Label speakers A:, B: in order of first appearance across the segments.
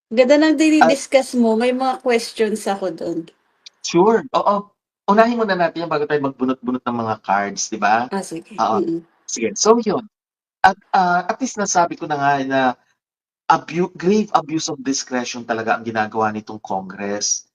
A: Ganda ng
B: At
A: dini-discuss mo, may mga questions ako dun.
B: sure, oo. Unahin muna natin 'yan bago tayo magbunot-bunot ng mga cards, 'di ba?
A: Sige,
B: Oo, sige. So 'yun, at least nasabi ko na nga na grave abuse of discretion talaga ang ginagawa nitong Congress.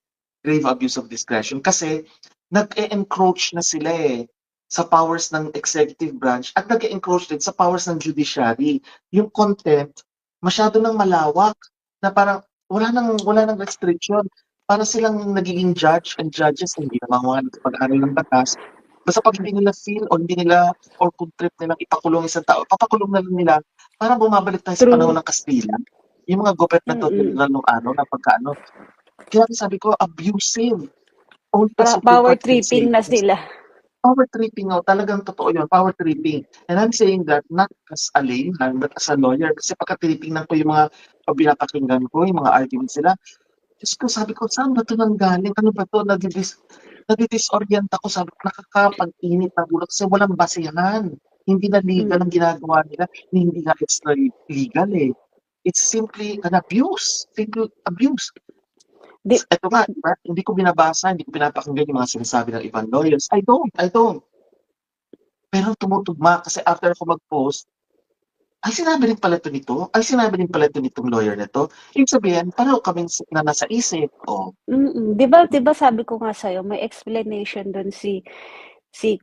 B: Grave abuse of discretion kasi nag-e-encroach na sila, sa powers ng executive branch at nag-e-encroach din sa powers ng judiciary. Yung contempt masyado ng malawak na parang wala ng restriction. Para silang nagiging judge and judges, hindi naman mga nakapag-aral ng batas. Basta 'pag hindi nila feel o hindi nila or kung trip nilang ipakulong isang tao, papakulong na lang nila. Parang bumabalik tayo sa panahon
A: true.
B: ng Kastila, yung mga gobernador
A: Mm.
B: nila nung araw na pagka-ano, kaya nga sabi ko abusive. Only the Supreme
A: Power
B: Court can say
A: tripping na
B: this.
A: sila.
B: Power tripping, oh, talagang totoo yun, power tripping. And I'm saying that not as a layman, but as a lawyer. Kasi pagka tinitingnan ko yung mga o pinapakinggan ko, yung mga arguments nila, Diyos ko, sabi ko, saan ba 'to nanggaling? Ano ba 'to? Nadi-disorient ako, sabi ko, nakakapag-init ng ulo kasi walang basehan. Hindi na legal ang
A: Mm.
B: ginagawa nila, hindi nga extra legal, eh. It's simply an abuse, simple abuse.
A: Di,
B: Eto nga, 'di ba, hindi ko binabasa, hindi ko pinapakinggan yung mga sinasabi ng ibang lawyers. I don't. Pero tumutugma kasi after ako mag-post, ay sinabi rin pala 'to nito, ay sinabi rin pala 'to nitong lawyer na 'to. Ibig sabihin pareho kaming na nasa isip, oh.
A: 'di ba sabi ko nga sa'yo, may explanation dun si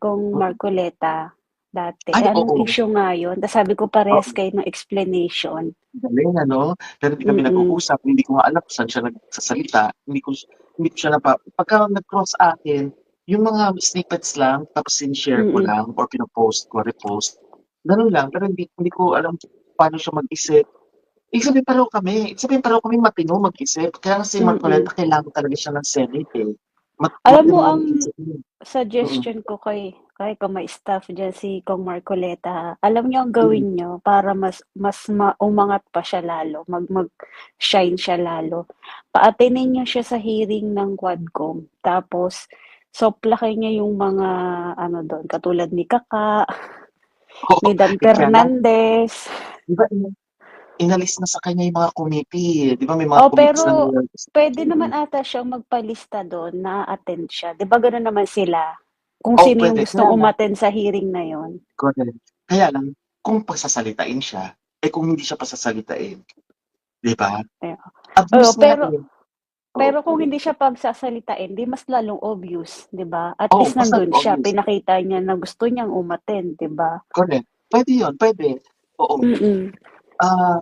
A: Kong
B: Mm.
A: Marcoleta dati.
B: Ay,
A: Eh, anong
B: oo,
A: issue nga yun? Tas sabi ko parehas
B: oo.
A: kayo ng explanation.
B: Galing ano? Pero hindi kami
A: Mm.
B: nag-uusap, hindi ko nga alam kung saan siya nagsasalita, hindi ko siya pagka nag-cross akin, yung mga snippets lang tapos share ko
A: Mm.
B: lang or pino-post ko, repost, gano'n lang. Pero hindi ko alam paano siya mag-isip. Ibig sabihin pareho kami matino mag-isip. Kaya nga si
A: Mm.
B: Marcoleta kailangan talaga siya ng Senate, eh.
A: Alam mo
B: Matino
A: ang
B: mag-isip yun. Mm,
A: suggestion ko kay kung may staff diyan si Kong Marcoleta, alam niyo ang
B: mm.
A: gawin niyo para mas umangat pa siya lalo, mag-shine siya lalo. Pa-attendin niyo siya sa hearing ng Quadcom. Tapos soplakin niya yung mga ano dun, katulad ni Kaka,
B: Oo,
A: ni Dan
B: eh, kaya nga,
A: Fernandez.
B: 'di ba inalis na sa kanya yung mga committee, eh, 'di ba may mga
A: Oh,
B: committees
A: pero
B: na
A: pwede
B: mm.
A: naman ata siyang magpalista doon na attend siya. 'Di ba gano'n naman sila? Kung
B: Oo,
A: sino yung
B: puwede.
A: gustong umattend sa hearing na yon.
B: Correct. Kaya lang kung pasasalitain siya, eh, kung hindi siya pasasalitain, 'di ba?
A: Eh, oo,
B: Abuse nga,
A: pero
B: eh. Oo,
A: pero kung hindi siya pagsasalitain, 'di mas lalong obvious, 'di ba? At
B: oo,
A: least
B: basta
A: nandun siya,
B: obvious.
A: pinakita niya na gusto niyang umattend, 'di ba?
B: Correct. Puwede yun, puwede. Oo.
A: Mm.
B: Ah,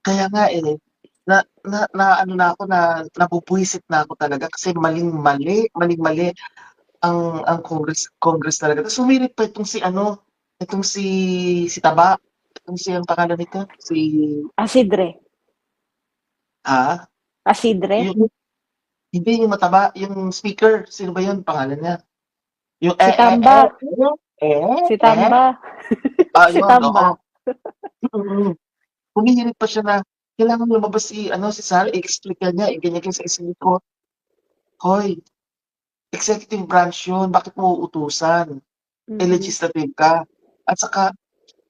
B: kaya nga, eh, na-ano na ako na nabubwisit na ako talaga kasi maling-mali ang Congress talaga. Ta's humirit pa itong si Taba, itong si ang pangalan nito,
A: Asidre.
B: ah,
A: Asidre?
B: yung hindi yung mataba, yung speaker, sino ba yun pangalan niya? Yung
A: Si Tamba. Si
B: eh,
A: Tamba. Si
B: yun, oo.
A: Tamba.
B: Mm. Humihirit pa siya na kailangan lumabas si Sara i-explican niya, ganyan sa isip ko, "Hoy, executive branch yun, bakit mo uutusan? Eh,
A: Mm.
B: legislative ka." At saka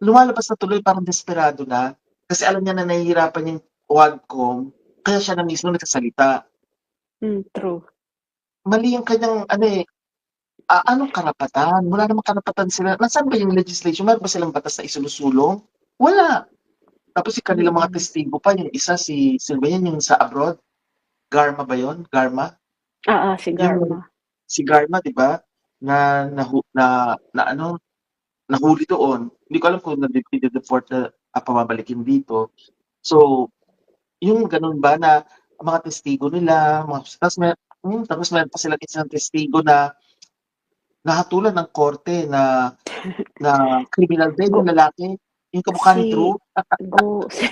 B: lumalabas na tuloy parang desperado na, kasi alam niya na nahihirapan yung Quadcom, kaya siya na mismo nagsasalita.
A: True.
B: Mali yung kanyang anong karapatan? Wala namang karapatan sila. Nasaan ba yung legislation? Meron ba silang batas na isinusulong? Wala. Tapos yung kanilang mga
A: Mm.
B: testigo pa, yung isa sino ba yan, yung sa abroad? Garma ba yun? Garma?
A: Oo, si
B: Yung
A: Garma.
B: si Garma, 'di ba? Na nahu na ano, nahuli doon. Hindi ko alam kung ide-deport na pababalikin dito. So, yung gano'n ba na ang mga testigo nila, tapos meron pa silang isang testigo na nahatulan ng korte na kriminal din
A: Go,
B: yung lalaki, yung kamukha ni
A: si
B: Drew,
A: si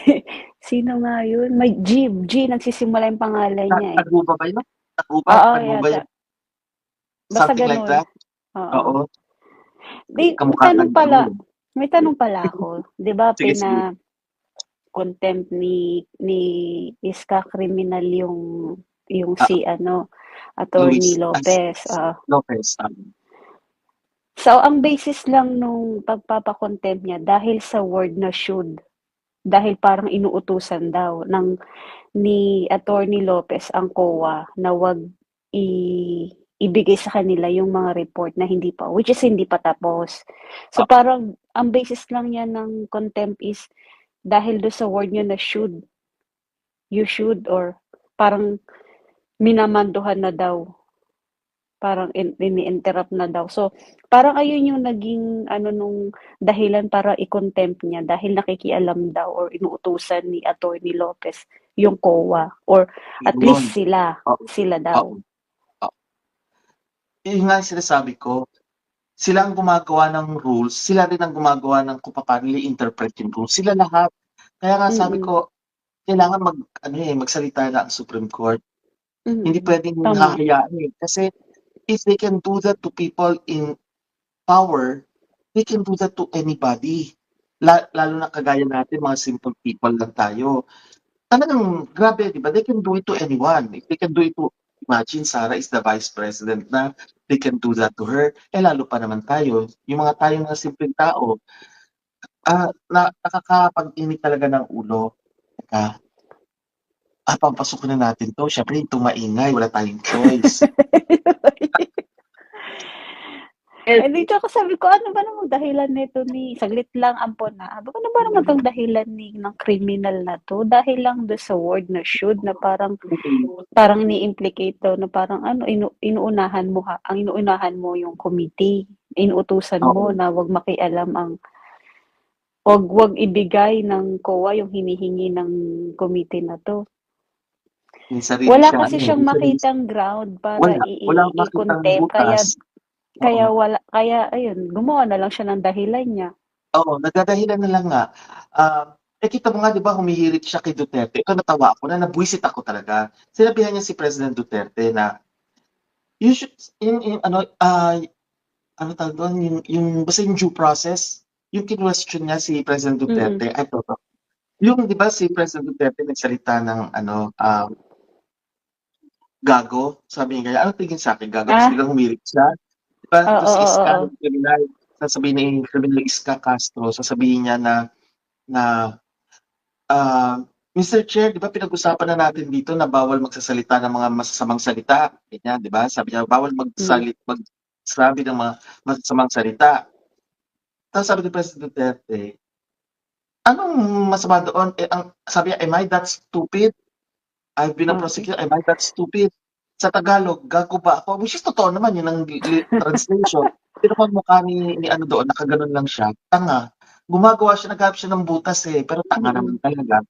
A: sino nga yun? May G nagsisimula yung pangalan niya eh.
B: Taguba ba yun? Taguba,
A: Oo,
B: Taguba
A: yata.
B: yun,
A: Basta
B: something like
A: ganun.
B: that.
A: Oo.
B: Oo,
A: Di, may
B: kamukha nga
A: tanong
B: ni
A: pala.
B: Drew.
A: May tanong pala ako. Di ba
B: Sige, sige.
A: contempt ni Iska criminal yung
B: Oo,
A: si ano, Attorney
B: Luis
A: Lopez.
B: Lopez,
A: So, ang basis lang nung pagpapakontempt niya dahil sa word na should. dahil parang inuutusan daw ni Attorney Lopez ang COA na 'wag i ibigay sa kanila yung mga report na hindi pa, which is hindi pa tapos. So
B: Oo,
A: parang ang basis lang niya ng contempt is dahil do sa word niya na should, you should, or parang minamanduhan na daw, parang ini-interrupt na daw. So parang ayun yung naging ano nung dahilan para i-contempt niya dahil nakikialam daw or inuutusan ni Attorney Lopez yung COA, or at least
B: yun. Oo,
A: sila daw.
B: oo, oo. Yun nga yung sinasabi ko, sila ang gumagawa ng rules, sila rin ang gumagawa ng kung papaano nila i-interpret yung rules, sila lahat. Kaya nga sabi
A: Mm,
B: ko, kailangan ano, magsalita na ang Supreme Court. Hindi
A: mm.
B: puwedeng
A: Tama.
B: hahayaan, kasi if they can do that to people in power, they can do that to anybody. Lalo na kagaya natin, mga simple people lang tayo. Talagang grabe, 'di ba? They can do it to anyone. If they can do it to, imagine Sara is the Vice President na, they can do that to her, lalo pa naman tayo, yung mga tayong mga simpleng tao, nakakapag-init talaga ng ulo. Teka, papasukin na natin 'to, siyempre itong maingay, wala tayong choice. Eh,
A: Eh, di tsaka sabi ko, ano ba namang dahilan nito ni, saglit lang ampon na, ano ba naman ang dahilan ng kriminal na to? Dahil lang do sa word na should, na parang ni-implicate daw na parang ano, inuunahan mo ang inuunahan mo yung committee. Inuutusan mo
B: oo,
A: na wag makialam wag ibigay ng COA yung hinihingi ng committee na to.
B: minsan rin
A: Wala
B: siya
A: kasi
B: ano,
A: siyang
B: minsan rin
A: makitang ground para
B: walang makitang
A: i-contempt, kaya
B: butas. Oo.
A: kaya ayun, gumawa na lang siya ng dahilan niya.
B: Oo, nagdadahilan na lang nga. Kita mo nga 'di ba humihirit siya kay Duterte, ito natawa ako na nabwisit ako talaga. Sinabihan niya si President Duterte na, you should yung ano, ano tawag dun, yung basta yung due process, yung kinwestiyon niya si President
A: Mm.
B: Duterte, ay toto, yung 'di ba si President Duterte nagsalita ng ano, gago, sabi niya ganyan, "Anong tingin sa'kin, gago?" Ta's
A: Ah,
B: biglang humirit siya, 'di ba?
A: oo,
B: Ta's si
A: oo,
B: Iska,
A: oo.
B: yung kriminal, sasabihin ni kriminal Iska Castro, sasabihin niya na Ah, Mr. Chair, 'di ba pinag-usapan na natin dito na bawal magsasalita ng mga masasamang salita, ganyan, 'di ba? Sabi niya bawal
A: Hmm,
B: magsabi ng mga masasamang salita. Tapos sabi ni President Duterte, "Anong masama doon?" Eh, ang sabi niya, "Am I that stupid? I've been a
A: okey.
B: prosecutor, am I that stupid?" Sa Tagalog, "Gago ba ako?" Which is totoo naman, yun ang translation. Pero ang mukha ni ano doon, nakagano'n lang siya, tanga. Gumagawa siya, naghahanap siya ng butas, pero tanga naman
A: Mm,
B: talaga.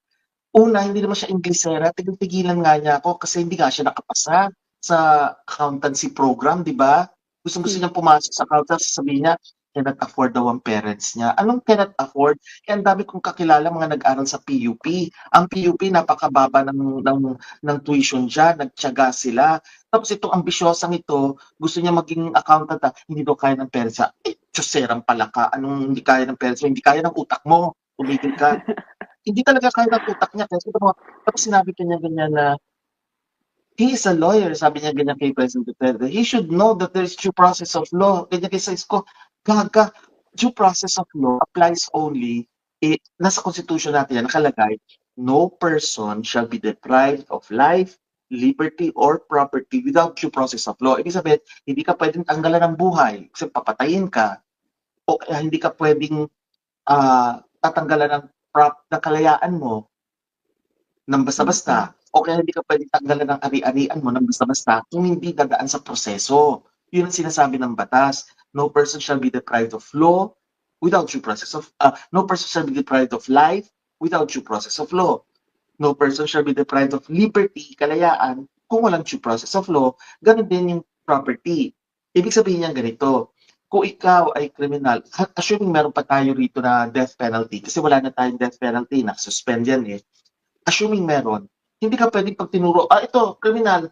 B: Una, hindi naman siya Inglesera, tigil-tigilan nga niya ako kasi hindi nga siya nakapasa sa accountancy program, 'di ba? Gustong-gusto
A: hmm.
B: niyang pumasok sa accountancy, sasabihin niya, cannot afford daw ang parents niya. Anong cannot afford? Eh, ang dami kong kakilala mga nag-aral sa PUP. Ang PUP napakababa ng tuition diyan, nagtiyaga sila. Tapos itong ambisyosang ito, gusto niya maging accountant, hindi daw kaya ng parents niya. Eh, Diyos-serang pala ka, anong hindi kaya ng parents mo? Hindi kaya ng utak mo, tumigil ka. Hindi talaga kaya ng utak niya kasi tapos sinabi pa niya ganyan na, "He is a lawyer," sabi niya ganyan kay President Duterte. "He should know that there is due process of law." Ganyan kay says ko, gaga, due process of law applies only, nasa constitution natin yan nakalagay, "No person shall be deprived of life, liberty, or property without due process of law." Ibig sabihin, hindi ka puwedeng tanggalan ng buhay kasi papatayin ka o kaya hindi ka puwedeng, tatanggalan ng kalayaan mo ng
A: Mm,
B: basta-basta o kaya hindi ka puwedeng tanggalan ng ari-arian mo ng basta-basta kung hindi dadaan sa proseso. Yun ang sinasabi ng batas. No person shall be deprived of law without due process of no person shall be deprived of life without due process of law. No person shall be deprived of liberty, kalayaan, kung walang due process of law. Gano'n din yung property. Ibig sabihin niyan ganito, kung ikaw ay kriminal, assuming meron pa tayo rito na death penalty kasi wala na tayong death penalty, naka-suspend yan, assuming meron, hindi ka puwedeng 'pag tinuro, ito kriminal,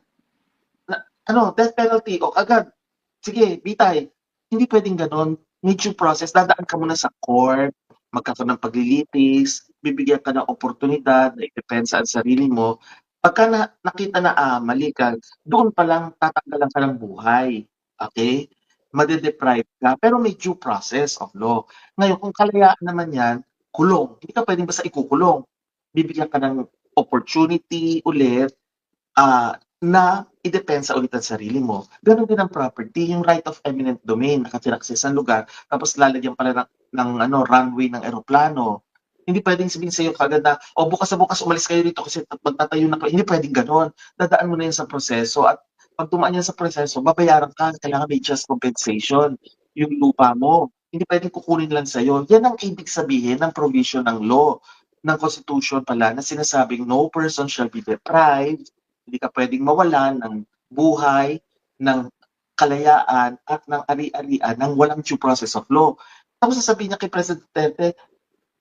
B: na ano death penalty, o agad, sige bitay. Hindi puwedeng gano'n. May due process, dadaan ka muna sa court, magkakaroon ng paglilitis, bibigyan ka ng oportunidad na idepensa ang sarili mo. Pagka nakita na, mali ka, doon pa lang tatanggalan ka ng buhay, okey? Made-deprive ka, pero may due process of law. Ngayon kung kalayaan naman 'yan, kulong. Hindi ka pwedeng basta ikukulong. Bibigyan ka ng opportunity ulit na idepensa ulit ang sarili mo. Ganon din ang property, yung right of eminent domain, nakatira ka sa isang lugar, tapos lalagyan pala ng runway ng eroplano. Hindi pwedeng sabihin sa'yo kagad na, bukas na bukas umalis kayo dito kasi magtatayo na kayo. Hindi pwedeng ganon. Dadaan mo na yun sa proseso at pag tumaan yan sa proseso, babayaran ka, kailangan may just compensation yung lupa mo. Hindi pwedeng kukunin lang sa'yo. Yan ang ibig sabihin ng provision ng law, ng Constitution pala na sinasabing no person shall be deprived, hindi ka pwedeng mawalan ng buhay, ng kalayaan at ng ari-arian ng walang due process of law. Tapos sasabihin niya kay President Duterte,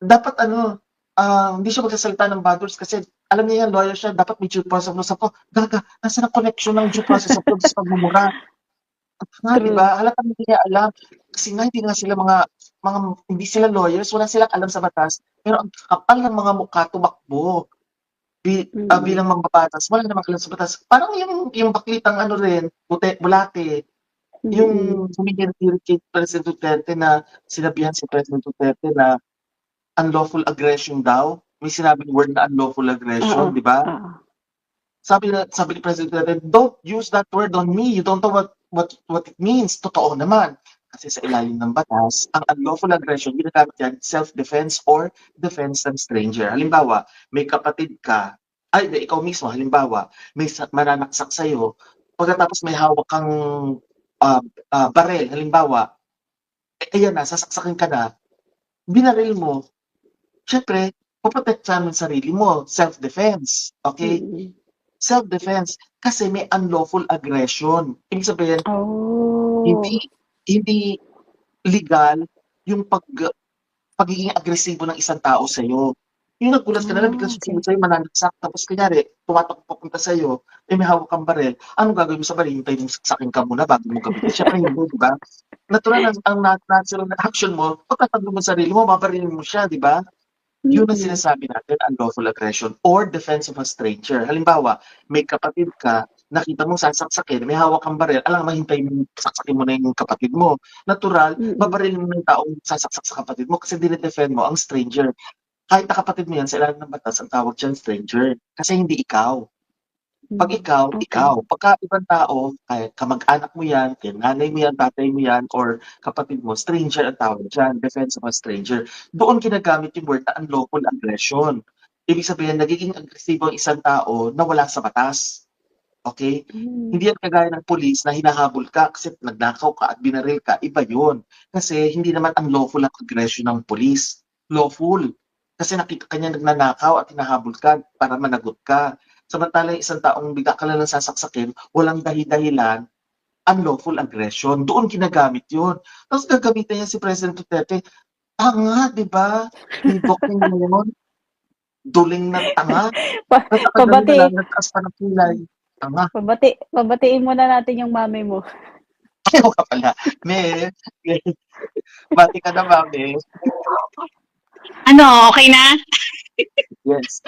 B: dapat hindi siya magsasalita ng bad words kasi alam niya yan, lawyer siya, dapat may due process of law. Sabi ko, gaga, nasa na connection ng due process of law sa pagmumura? Di
A: True.
B: ba? Halatang hindi niya alam. Kasi nga, hindi nga sila hindi sila lawyers, wala silang alam sa batas. Pero ang kapal ng mga mukha tumakbo bilang
A: Mm.
B: mambabatas, wala namang alam sa batas. Parang yung baklitang rin, bulate,
A: Mm.
B: yung humihirit kay President Duterte na sinabihan si President Duterte na unlawful aggression daw. May sinabing word na unlawful
A: Oo,
B: aggression, di ba?
A: oo.
B: Sabi ni President Duterte, don't use that word on me. You don't know what it means. Totoo naman. Kasi sa ilalim ng batas, ang unlawful aggression, ginagamit yan self-defense or defense ng stranger. Halimbawa, may kapatid ka, ikaw mismo, halimbawa, may mananaksak sa'yo, pagkatapos may hawak kang barel, halimbawa, ayan na, sasaksakin ka na, binaril mo, syempre, poprotektahan mo ang sarili mo, self-defense, okay?
A: Mm.
B: Self-defense, kasi may unlawful aggression. Ibig sabihin,
A: Oh.
B: hindi hindi legal yung pagiging agresibo ng isang tao sa'yo. Yung nagulat ka na lang, biglang
A: Okey.
B: susunod sa'yo, mananaksak, tapos kunyari, tumatakbo papunta sa'yo, may hawak kang baril, anong gagawin mo sa baril? Hintayin mong saksakin ka muna bago mo gamitin. Siyempre hindi, di ba? Natural ang natural na action mo, pagtatakbo mo sarili mo, babarilin mo siya, di ba? Yun ang
A: Mm.
B: sinasabi natin, unlawful aggression or defense of a stranger. Halimbawa, may kapatid ka, nakita mong sasaksakin, may hawak kang baril, alam mo, hintayin mo, saksakin mo na yung kapatid mo. Natural,
A: Mm.
B: babarilin mo yung taong sasaksak sa kapatid mo kasi dinedefend mo ang stranger. Kahit na kapatid mo yan, sa ilalim ng batas, ang tawag dyan stranger. Kasi hindi ikaw. Pag ikaw,
A: Okey.
B: ikaw. Pagka ibang tao, kahit kamag-anak mo yan, kaya nanay mo yan, tatay mo yan, or kapatid mo, stranger ang tawag dyan, defense of a stranger. Doon ginagamit yung word na unlawful aggression. Ibig sabihin, nagiging agresibo ang isang tao na wala sa batas. Okay?
A: Hmm.
B: Hindi yan kagaya ng pulis na hinahabol ka kasi nagnakaw ka at binaril ka. Iba yun. Kasi hindi naman unlawful ang aggression ng pulis. Lawful. Kasi nakita ka niya nagnanakaw at hinahabol ka para managot ka. Samantalang isang taong bigla ka lang sasaksakin, walang dahi-dahilan, unlawful aggression. Doon ginagamit yun. Tapos gagamitin niya si President Duterte, tanga, di ba? Hibok niya yun. Duling na tanga.
A: Pa
B: Nagkakadali na
A: pabati
B: lang, nagtaas pa ng kilay. Tanga.
A: pabatiin muna natin yung mami mo.
B: Ayaw ka pala. Me, bati ka na, mami.
C: Ano, okay na?
B: Yes.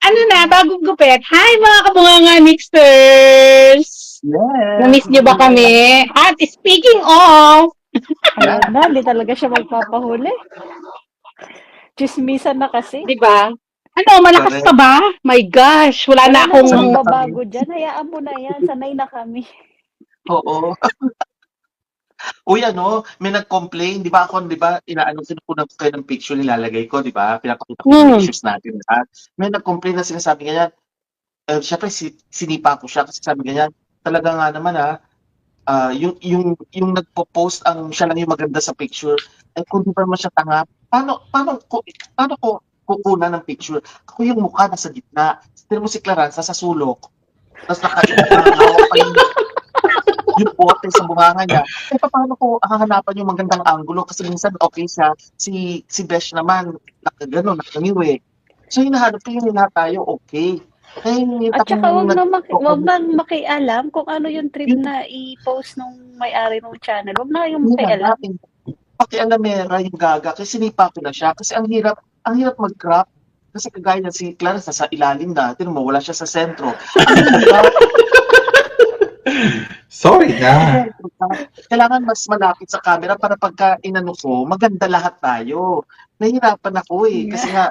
C: Ano na, bagong gupit. Hi mga kabunganga mixers!
B: Yes.
C: Na-miss niyo ba kami? At speaking of,
B: Yeah.
A: Ayan na, di talaga siya magpapahuli. Tsismisan na kasi.
C: di ba? Ano, malakas
B: Correct.
C: ka ba? My gosh, wala
A: Wala
C: na
A: namang
C: akong...
B: Sanay na
A: magbabago dyan. Hayaan mo na yan. Sanay na kami.
B: Oo. Uy, may nag-complain, di ba kinukunan ko kayo ng picture, nilalagay ko, di ba? Pinapakita ko yung pictures natin lahat. May nag-complain na sinasabi ganyan, syempre sinipa ko siya kasi sabi ganyan, talaga nga naman yung nagpo-post siya lang yung maganda sa picture, ay kung di pa naman siya tanga, paano ko kukunan ng picture? Ako yung mukha nasa gitna. Tignan mo si Clarence sa sulok. Tapos nakahawak pa yung bote sa bunganga niya. Paano ko hahanapan yung magandang angulo? Kasi minsan okay siya. Si Besh naman, nakangiro. So hinahanap ko yung lahat tayo, okay. Yung
A: At saka wag
B: tapong
A: na makialam kung ano yung trip
B: yun,
A: na i-post nung may-ari ng channel. Wag na yung
B: yun na nga,
A: makialam.
B: pakialamera yung gaga, kasi sinipa ko na siya. Kasi ang hirap mag-crop. Kasi kagaya na si Clarence, sa ilalim na, tignan mo, wala siya sa sentro. Ang hirap.
D: Sorry na.
B: Kailangan mas malapit sa camera para pagka inano ko, maganda lahat tayo. Nahihirapan ako kasi nga,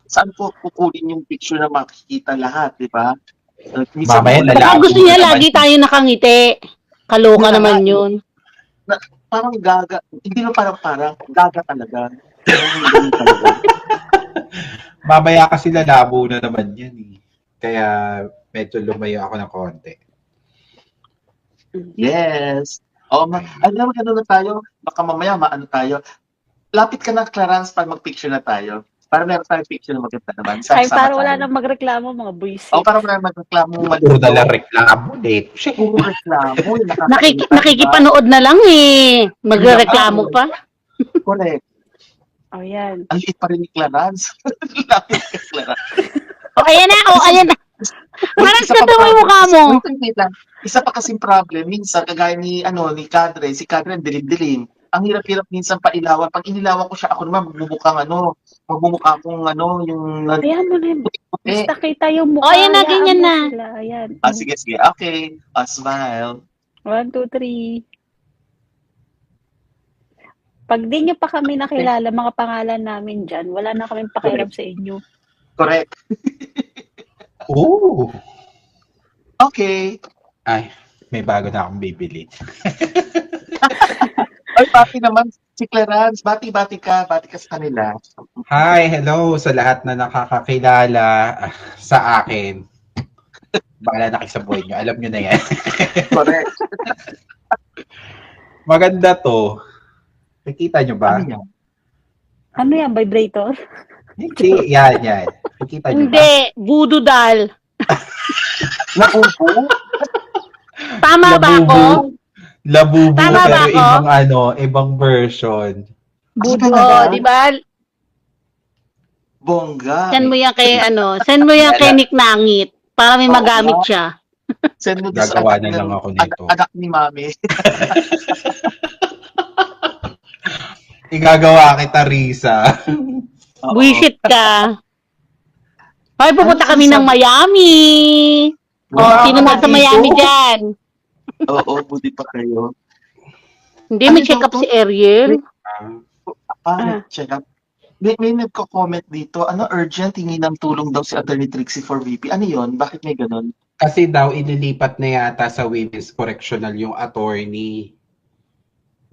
B: saan ko kukunin yung picture na makikita lahat, di ba? Minsan
D: Mamaya
B: wala-
C: Baka
D: Labo
C: gusto niya
D: naman.
C: lagi tayo nakangiti. Kaloka
B: Wala.
C: naman yun.
B: parang gaga, hindi na parang gaga talaga. Ganun talaga.
D: Mamaya kasi lalabo na naman yan eh. Kaya medyo lumayo ako ng konti.
B: Yes. Alam mo, ano na tayo, baka mamaya maano tayo. Lapit ka na, Clarence, para mag-picture na tayo. Para meron tayong picture na maganda naman.
A: Ay,
B: Sama
A: para wala
B: tayo.
A: nang magreklamo, mga buisit.
B: Para wala nang magreklamo.
D: Puro na lang reklamo late.
B: Puro reklamo. nakakalimutan,
C: Nakikipanood na lang eh. Magreklamo pa.
B: diba? Correct.
A: O, yan.
B: Ang liit pa rin ni Clarence. Lapit ka, Clarence.
C: O, ayan na. O, ayan na. Clarence, ganda mo yung mukha mo.
B: Wait lang. Isa pa kasing problem, minsan, kagaya ni Kadre, si Kadre ang dilim-dilim. Ang hirap-hirap minsan pailawan. Pag inilawan ko siya, ako naman magmumukha akong yung
A: Ayan mo na yun. Basta kita yung mukha.
C: O, ayan na,
A: hayaan
C: ganyan
A: mo
C: na.
A: sila. Ayan.
B: sige. Okay. Smile.
A: 1, 2, 3. Pag di nyo pa kami nakilala, mga pangalan namin dyan, wala na kaming pakialam sa inyo.
B: Correct.
D: Oo.
B: Okay.
D: Ay, may bago na akong bibili.
B: Ay, bati naman si Clarence. Bati ka sa kanila.
D: Hi, hello sa lahat na nakakakilala sa akin. Bahala na kayo sa buhay nyo. Alam nyo na yan.
B: Correct.
D: Maganda to. Nakikita nyo ba?
B: Ano yan?
A: Ano yan, vibrator?
D: Hindi. Yan. Nakikita nyo ba?
C: Hindi. Voodoo doll.
B: Nakupo?
C: Tama ba ako?
D: Labubu,
C: Tama ba
D: pero
C: ako?
D: ibang version.
B: Budo
C: O, di ba?
B: Bongga.
C: Send mo yan kay Nick Nangit para may magamit siya.
B: Send mo doon sa
D: Gagawa
B: anak
D: na lang
B: ng-
D: ako nito.
B: Anak ni Mami.
D: Igagawa kita, Risa.
B: Oo.
C: Buisit ka. Hoy, pupunta
B: Ano
C: kami ng
B: sabi-
C: Miami. O,
B: Wow,
C: sino na sa
B: dito?
C: Miami dyan?
B: Oo, buti pa kayo.
C: Hindi,
B: Ano
C: may check up
B: daw to?
C: si Ariel.
B: Check up. May nagko-comment dito, urgent, hingi ng tulong daw si Attorney Trixie for VP. Ano yon? Bakit may ganun?
D: Kasi daw ililipat na yata sa Women's Correctional yung attorney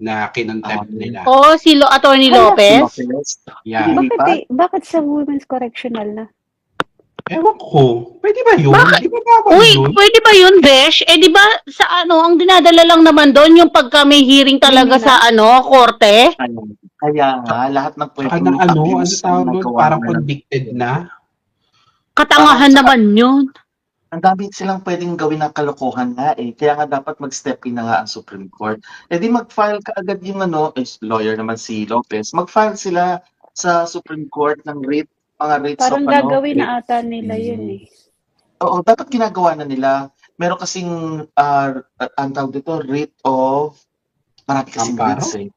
D: na kinontempt nila.
C: O, si Attorney Lopez.
D: Yan.
A: Bakit sa Women's Correctional na?
D: Ewan ko. Pwede ba yun? Di ba bawal
C: Uy,
D: yun?
C: pwede ba yun, Besh? Di ba sa ang dinadala lang naman doon yung pagka may hearing talaga sa korte?
B: Kaya nga, lahat ng pwede
D: Saka ng ano tawag doon? Parang convicted na.
C: Katangahan naman yun.
B: Ang dami silang pwedeng gawin ng kalokohan nga Kaya nga dapat mag-step in na nga ang Supreme Court. Di mag-file ka agad yung lawyer naman si Lopez, mag-file sila sa Supreme Court ng writ, mga writs
A: Parang
B: of
A: gagawin na ata nila yun
B: Oo, dapat ginagawa na nila. Meron kasing, ang tawag dito, writ of, marami kasing
D: Amparo?
B: writs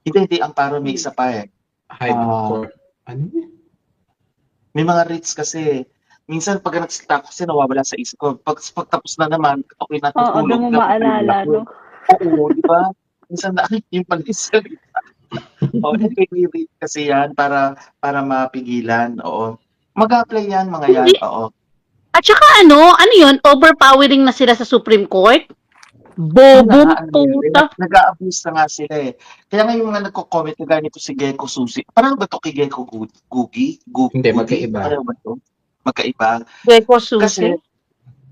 B: Hindi, amparo may isa pa
D: High court. Ano yun?
B: May mga writs kasi. Minsan pag nagsalita ko kasi nawawala sa isip ko. Pag tapos na naman, okay na
A: Oo,
B: tutulog.
A: doon mo maalala, no?
B: Oo, di ba? Minsan yung pag-isalita. Anyway, may writ kasi yan para mapigilan. Oo. Mag-apply yan, mga yan. Oo.
C: At saka ano yun? Overpowering na sila sa Supreme Court? Bobong puta.
B: Nag-a-abuse na nga sila Kaya nga yung mga nagko-comment na ganito si Gecko Susi. Parang ba ito kay Gecko Gugi?
D: Hindi, magkaiba.
B: Parang ba ito? Magkaiba.
C: Gecko Susi.
B: Kasi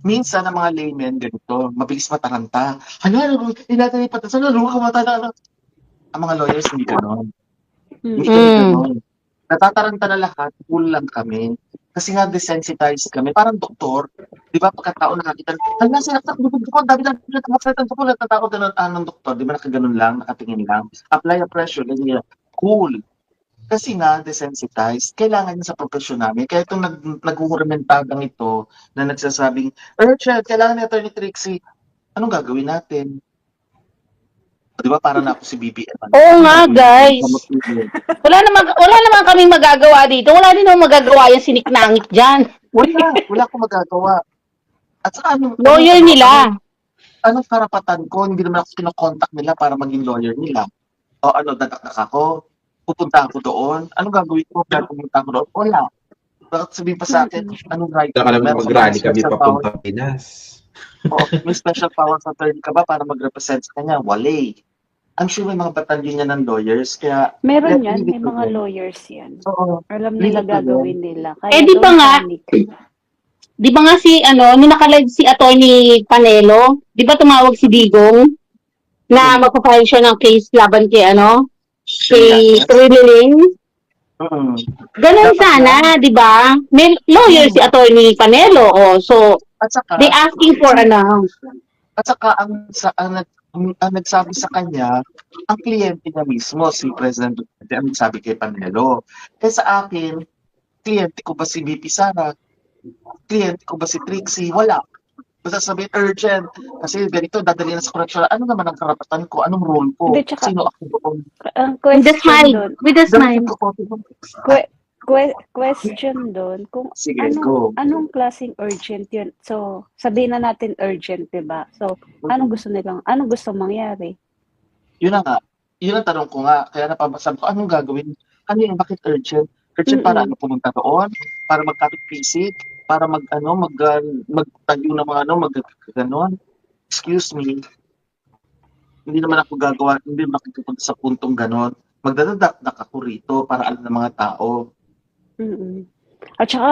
B: minsan ang mga laymen ganito, mabilis mataranta. Inatay pa sa lalo ka mata. Ang mga lawyers hindi ganoon. Hindi kami ganoon. Natataranta na lahat, cool lang kami. Kasi nga desensitized kami. Parang doktor, di ba pagkatao nakakita, hala sinaksak, bubog ko, dami lang nakakalitan ko, natatakot na ng doktor, di ba nakaganon lang, nakatingin lang. Apply a pressure, ganyan. Cool. Kasi nga, desensitized, kailangan yun sa profesyon namin. Kaya itong nag-uuramentadang ito na nagsasabing, Urgent, kailangan ni Attorney Trixie, anong gagawin natin? Di ba para na ako si BBM?
C: Oo nga, guys. Wala naman kaming magagawa dito. Wala din naman magagawa yung siniknangit dyan.
B: Wala akong magagawa. At saka
C: Lawyer nila.
B: anong karapatan ko? Hindi naman ako kino-contact nila para maging lawyer nila. O ano, dadakdak ako? Pupunta ako doon? Anong gagawin ko kaya pumunta ako doon? Wala. Bakit sabihin pa sa akin, anong right
D: Kaya
B: ko?
D: ka naman
B: Meron ka ba
D: mag-rally kami
B: special power?
D: papunta Pinas.
B: O, may special powers authority ka ba para mag-represent sa kanya? Wala. I'm sure may mga batalyon niya ng lawyers, kaya
A: Meron yan,
B: leave
A: may
B: it to
A: mga
B: them.
A: lawyers yan.
B: Oo.
A: Alam
B: Leave
A: nila
B: it to them.
A: gagawin nila. Kaya
C: Eh, di ba
A: don't
C: nga,
A: panic.
C: di ba nga si, nung nakalive si Attorney Panelo, di ba tumawag si Digong na magpapile siya ng case laban kay, kay
B: Yes.
C: Trililing?
B: Mm.
C: Ganun
B: Dapat
C: sana, di ba? May lawyer si Attorney Panelo, so
B: At saka,
C: they asking for,
B: At saka ang nagsabi sa kanya, ang kliyente niya mismo, si President Duterte, ang nagsabi kay Panelo. Eh sa akin, kliyente ko ba si VP Sara? Kliyente ko ba si Trixie? Wala. Basta sabihin urgent. Kasi ganito, dadali na sa correctional. Ano naman ang karapatan ko? Anong role ko?
A: Hindi, tsaka-
B: Sino ako doon?
A: Ang
C: with the
A: question
C: smile,
A: doon,
C: with the smile.
A: question doon, kung
B: Sige, go.
A: anong klaseng urgent yun? So, sabihin na natin urgent, di ba? So, anong gusto mangyari?
B: Yun na nga. Yun ang tanong ko nga. Kaya napabasabi ko, anong gagawin? Ano yung bakit urgent? Urgent para
A: Mm-mm.
B: pumunta doon? Para magkapit-pisik? Para magtayo ng mga ganon? Excuse me. Hindi naman ako gagawa, hindi naman ako pupunta sa puntong ganon. Magdadadak ako rito para alam ng mga tao.
A: Mm-mm. At saka,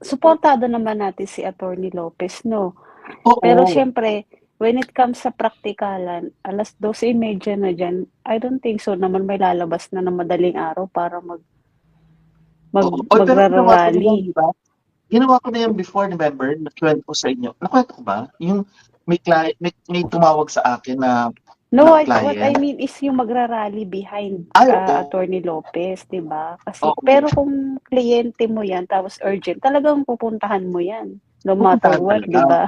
A: suportado naman natin si Attorney Lopez, no?
B: Oo.
A: Pero syempre, when it comes sa praktikalan, 12:30 na dyan, I don't think so naman may lalabas na ng madaling araw para
B: Pero ginawa ko na yan,
A: magrarally.
B: di ba? Ginawa ko na yan before November, nakwento ko sa inyo. Nakwento ko ba? Yung may tumawag sa akin na
A: No,
B: na
A: what I
B: client.
A: mean is yung magrarally behind
B: Ay, oo.
A: Attorney Lopez, 'di ba? Kasi
B: Oo.
A: pero kung kliyente mo 'yan tapos urgent, talagang pupuntahan mo 'yan. No matter
B: Pupuntahan
A: what,
B: talaga.
A: 'di ba?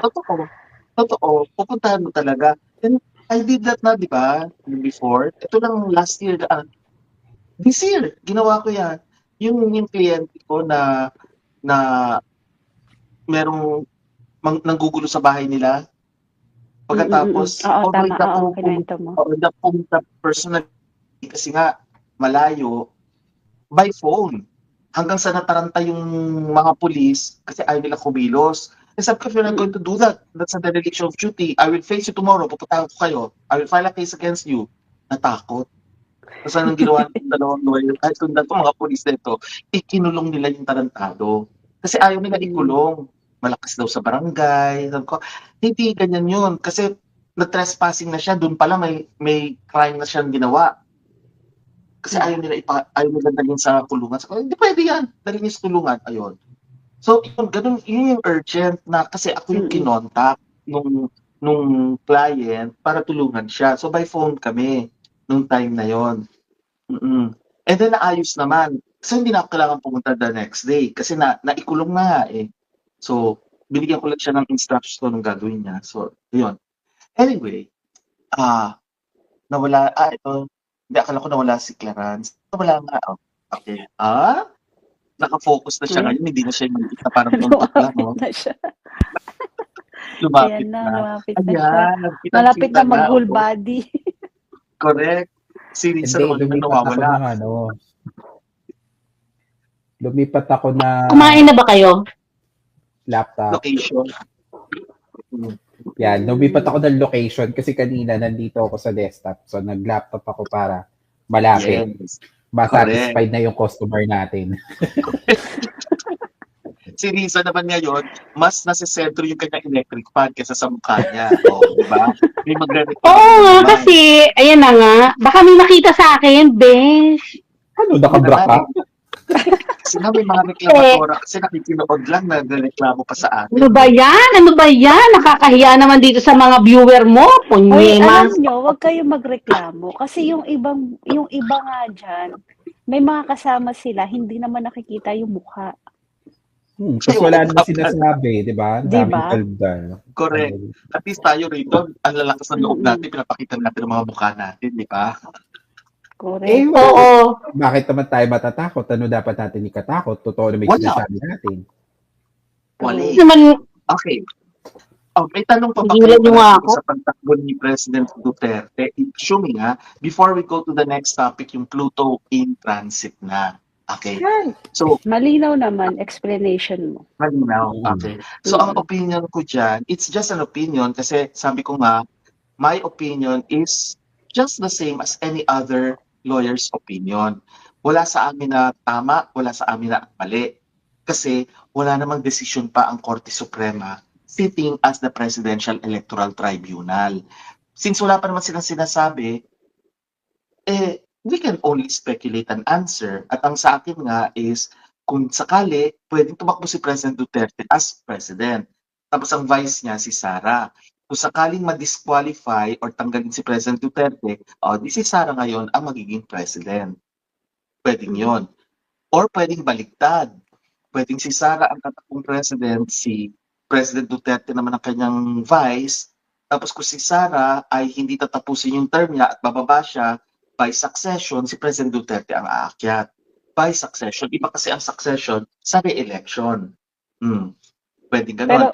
B: Totoo. Pupuntahan mo talaga. And I did that na, di ba? Before. Ito lang last year. This year, ginawa ko yan. Yung kliyente ko na merong nanggugulo sa bahay nila. Pagkatapos,
A: Oo,
B: although
A: tama.
B: hindi ako
A: Oo, kinuwento mo.
B: pumunta personally kasi nga malayo, by phone. Hanggang sa nataranta yung mga pulis kasi ayaw nila kumilos. And sabi ko, if you're not going to do that, that's a dereliction of duty. I will face you tomorrow. Pupuntahan ko kayo. I will file a case against you. Natakot. Tapos anong ginawa ng dalawang lawyer? Kahit kung dato mga pulis na ito, ikinulong nila yung tarantado. Kasi ayaw nila ikulong. Malakas daw sa barangay. Sabi ko, hindi ganyan yun. Kasi na-trespassing na siya. Doon pala may crime na siyang ginawa. Kasi ayaw nila dalhin sa kulungan. Sabi ko, hindi pwede yan. Dalhin niya sa kulungan. Ayun. So, yun yung urgent na kasi ako yung kinontak nung client para tulungan siya. So, by phone kami nung time na yon. And then, naayos naman. So, hindi na ako kailangan pumunta the next day kasi naikulong na nga eh. So, binigyan ko lang siya ng instructions kung anong gagawin niya. So, yun. Anyway, nawala, ito, hindi, akala ko nawala si Clarence. Nawala nga, okay. Naka-focus na siya ngayon, hindi na siya yung maliit na parang tuntok lang, no?
A: Lumapit na siya.
B: Lumapit
A: Ayan na,
B: na.
A: lumapit na siya.
B: Ayan,
A: Malapit na mag-whole
B: oo.
A: body.
B: Correct. Si Risa naman na
D: lumipat ako
B: nawawala.
D: Lumipat ako na
C: Kumain na ba kayo?
D: laptop.
B: Location.
D: Yan, lumipat ako ng location kasi kanina nandito ako sa desktop. So, nag-laptop ako para malapit.
B: Yes.
D: Masatisfied na yung customer natin.
B: Si Risa naman ngayon, mas nasa sentro yung kanyang electric fan kaysa sa mukha niya. Diba? May magre-reklamo.
C: Oo nga,
B: naman.
C: kasi, ayan na nga, baka may nakita sa akin, besh.
D: Ano, nakabra ka?
B: Kasi nga may mga reklamatora kasi nakikinood lang nagreklamo pa sa atin.
C: Ano ba yan? Ano ba yan? Nakakahiya naman dito sa mga viewer mo.
A: Hoy,
C: Punyema.
A: alam nyo, huwag kayong magreklamo. Kasi yung iba nga dyan, may mga kasama sila, hindi naman nakikita yung mukha.
D: Kasi wala naman sinasabi, di ba?
A: Di ba?
B: Correct. At least tayo rito, ang lalakas ng loob natin, pinapakita natin ang mga mukha natin, di ba?
A: Correct.
C: Oo.
D: Bakit naman tayo matatakot? Ano dapat natin ikatakot? Totoo na may
B: Wala.
D: sinasabi natin.
B: Wala.
C: Naman,
B: Okay. May tanong pa ba
C: Nagilan
B: kayo
C: niyo nga
B: pala
C: ako.
B: sa pagtakbo ni President Duterte? Assuming before we go to the next topic, yung Pluto in transit na. Okay. So,
A: Malinaw naman, explanation mo.
B: malinaw. Okay. So, ang opinion ko dyan, it's just an opinion kasi sabi ko nga, my opinion is just the same as any other lawyer's opinion. Wala sa amin na tama, wala sa amin na mali. Kasi wala namang desisyon pa ang Korte Suprema sitting as the Presidential Electoral Tribunal. Since wala pa naman silang sinasabi, we can only speculate an answer. At ang sa akin nga is, kung sakali, pwedeng tumakbo si President Duterte as President. Tapos ang vice niya si Sara. Kung sakaling ma-disqualify or tanggalin si President Duterte, di si Sara ngayon ang magiging President. Pwedeng yon. Or pwedeng baliktad. Pwedeng si Sara ang tatakbong President, si President Duterte naman ang kanyang vice. Tapos kung si Sara ay hindi tatapusin yung term niya at bababa siya, by succession, si President Duterte ang aakyat. By succession. Iba kasi ang succession sa re-election. Pwedeng ganon.
A: Pero-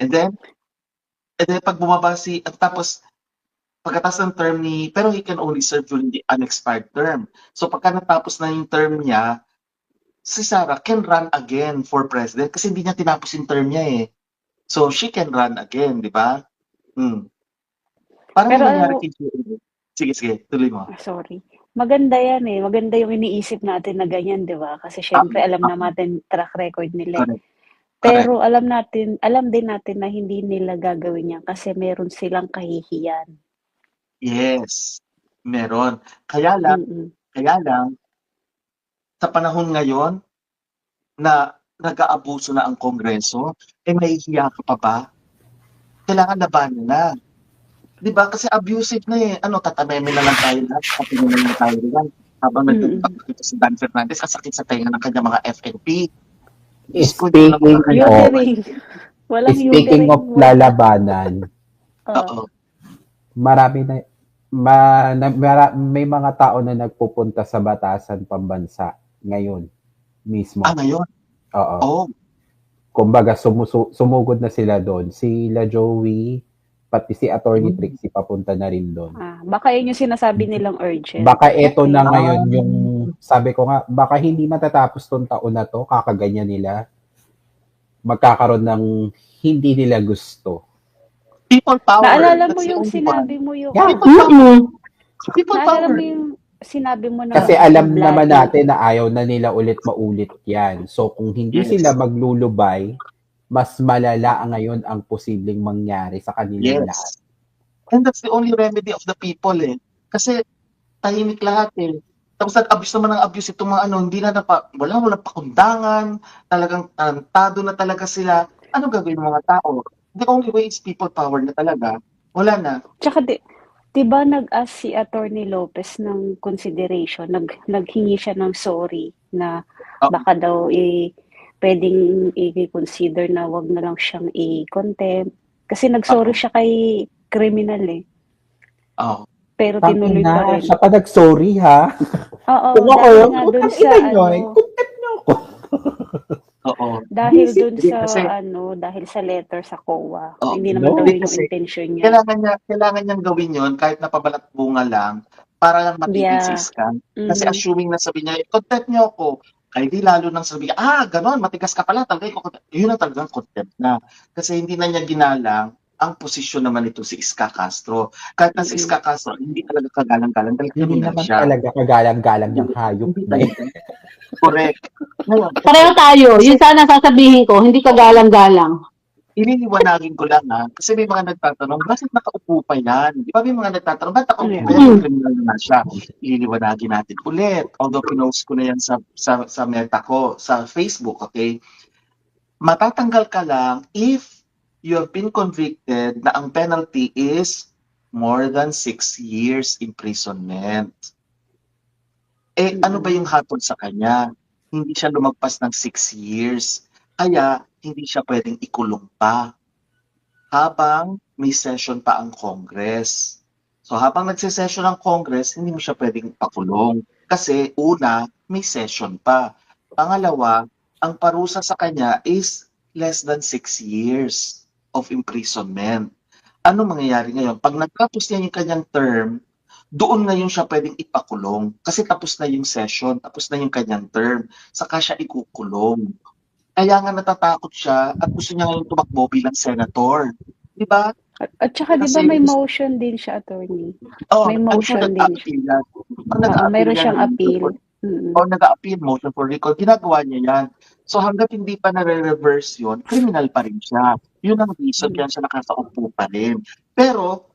B: And then pag bumaba tapos pagkatapos ng term pero he can only serve during the unexpired term. So pagka natapos na yung term niya, si Sara can run again for president kasi hindi niya tinapos yung term niya eh. So she can run again, di ba? Parang
A: Pero
B: nangyari
A: ano-
B: kay Jerry. Sige, tuloy mo.
A: Sorry. Maganda yan eh. Maganda yung iniisip natin na ganyan, di ba? Kasi syempre alam natin track record nila.
B: Correct.
A: Pero alam din natin na hindi nila gagawin yan kasi meron silang kahihiyan.
B: Yes, meron. Kaya lang, sa panahon ngayon na nag-aabuso na ang Kongreso, may hiya ka pa ba? Kailangan labanan na. Di ba? Kasi abusive na eh. Tatameme na lang tayo lahat. Tatameme na lang tayo lang. Habang nagpapakita si Dan Fernandez, ang sakit sa tenga ng kanyang mga FNP.
D: Speaking of lalabanan, marami may mga tao na nagpupunta sa batasan pambansa ngayon mismo.
B: Ngayon?
D: Oo. Kumbaga, sumugod na sila doon. Sila Joey, pati si Attorney Trixie papunta na rin doon.
A: Baka yun yung sinasabi nilang urgent.
D: Baka ito na ngayon yung, sabi ko nga, baka hindi matatapos tong taon na to, kakaganyan nila, magkakaroon ng hindi nila gusto.
B: People power.
A: Naalala mo yung sinabi mo yung...
B: People
A: Naalala
B: power.
A: mo yung sinabi mo na...
D: Kasi alam naman natin na ayaw na nila maulit yan. So kung hindi sila maglulubay, mas malala ngayon ang posibleng mangyari sa kanilang lahat.
B: And that's the only remedy of the people eh. Kasi tahimik lahat eh. Tapos nag-abuse naman ng abuse itong mga hindi na walang pakundangan, talagang tarantado na talaga sila. Ano gagawin ng mga tao? The only way is people power na talaga. Wala na.
A: Tsaka diba nag-ask si Attorney Lopez ng consideration, naghingi siya ng sorry na baka daw pwedeng i-consider na wag na lang siyang i-contempt. Kasi nag-sorry siya kay criminal eh. Pero tinuloy pa rin.
D: Siya pa nag-sorry ha?
A: Oo,
D: kung ako
A: dahil
D: yung
A: nga dun sa
D: contempt niyo ako.
B: Oo.
A: Dahil dun sa
B: kasi,
A: dahil sa letter sa COA. Hindi naman daw yun yung intention niya.
B: Kailangan niyang gawin yun kahit napabalat bunga lang para lang matitis ka. Kasi assuming na sabi niya, contempt niyo ako. Ay di lalo nang sabi, ganon, matigas ka pala, yun na talagang contempt na. Kasi hindi na niya ginalang ang posisyon naman ito si Iska Castro. Kahit na si Iska Castro, hindi talaga kagalang-galang.
D: Hindi naman talaga kagalang-galang yung hayop na yun.
B: Correct. Ngayon,
C: pareho tayo. Yun sana sasabihin ko, hindi kagalang-galang.
B: Ililiwanagin ko lang kasi may mga nagtatanong, bakit nakaupo pa yan? Di ba may mga nagtatanong, bakit nakaupo pa yan? Criminal na siya. Ililiwanagin natin ulit. Although pinost ko na yan sa meta ko, sa Facebook, okay? Matatanggal ka lang if you have been convicted na ang penalty is more than 6 years imprisonment. Ano ba yung hatol sa kanya? Hindi siya lumagpas ng 6 years. Kaya, hindi siya pwedeng ikulong pa habang may session pa ang Congress. So, habang nagsesession ang Congress, hindi mo siya pwedeng pakulong. Kasi, una, may session pa. Pangalawa, ang parusa sa kanya is less than 6 years of imprisonment. Ano mangyayari ngayon? Pag nagtapos niya yung kanyang term, doon ngayon siya pwedeng ipakulong. Kasi tapos na yung session, tapos na yung kanyang term, saka siya ikukulong. Kaya nga natatakot siya at gusto niya ngayon tumakbo bilang senator. Di ba?
A: At saka 'di ba
B: Kasi
A: may motion din siya, attorney? May
B: I'm sure
A: motion din siya.
B: nag-a-appeal yan. Pag
A: Oo,
B: nag-a-appeal
A: meron
B: yan
A: siyang
B: ng motion
A: appeal.
B: for,
A: Mm.
B: o nag-a-appeal motion for recall, ginagawa niya yan. So hanggat hindi pa nare-reverse yun, criminal pa rin siya. Yun ang reason kaya siya nakakaupo pa rin. Pero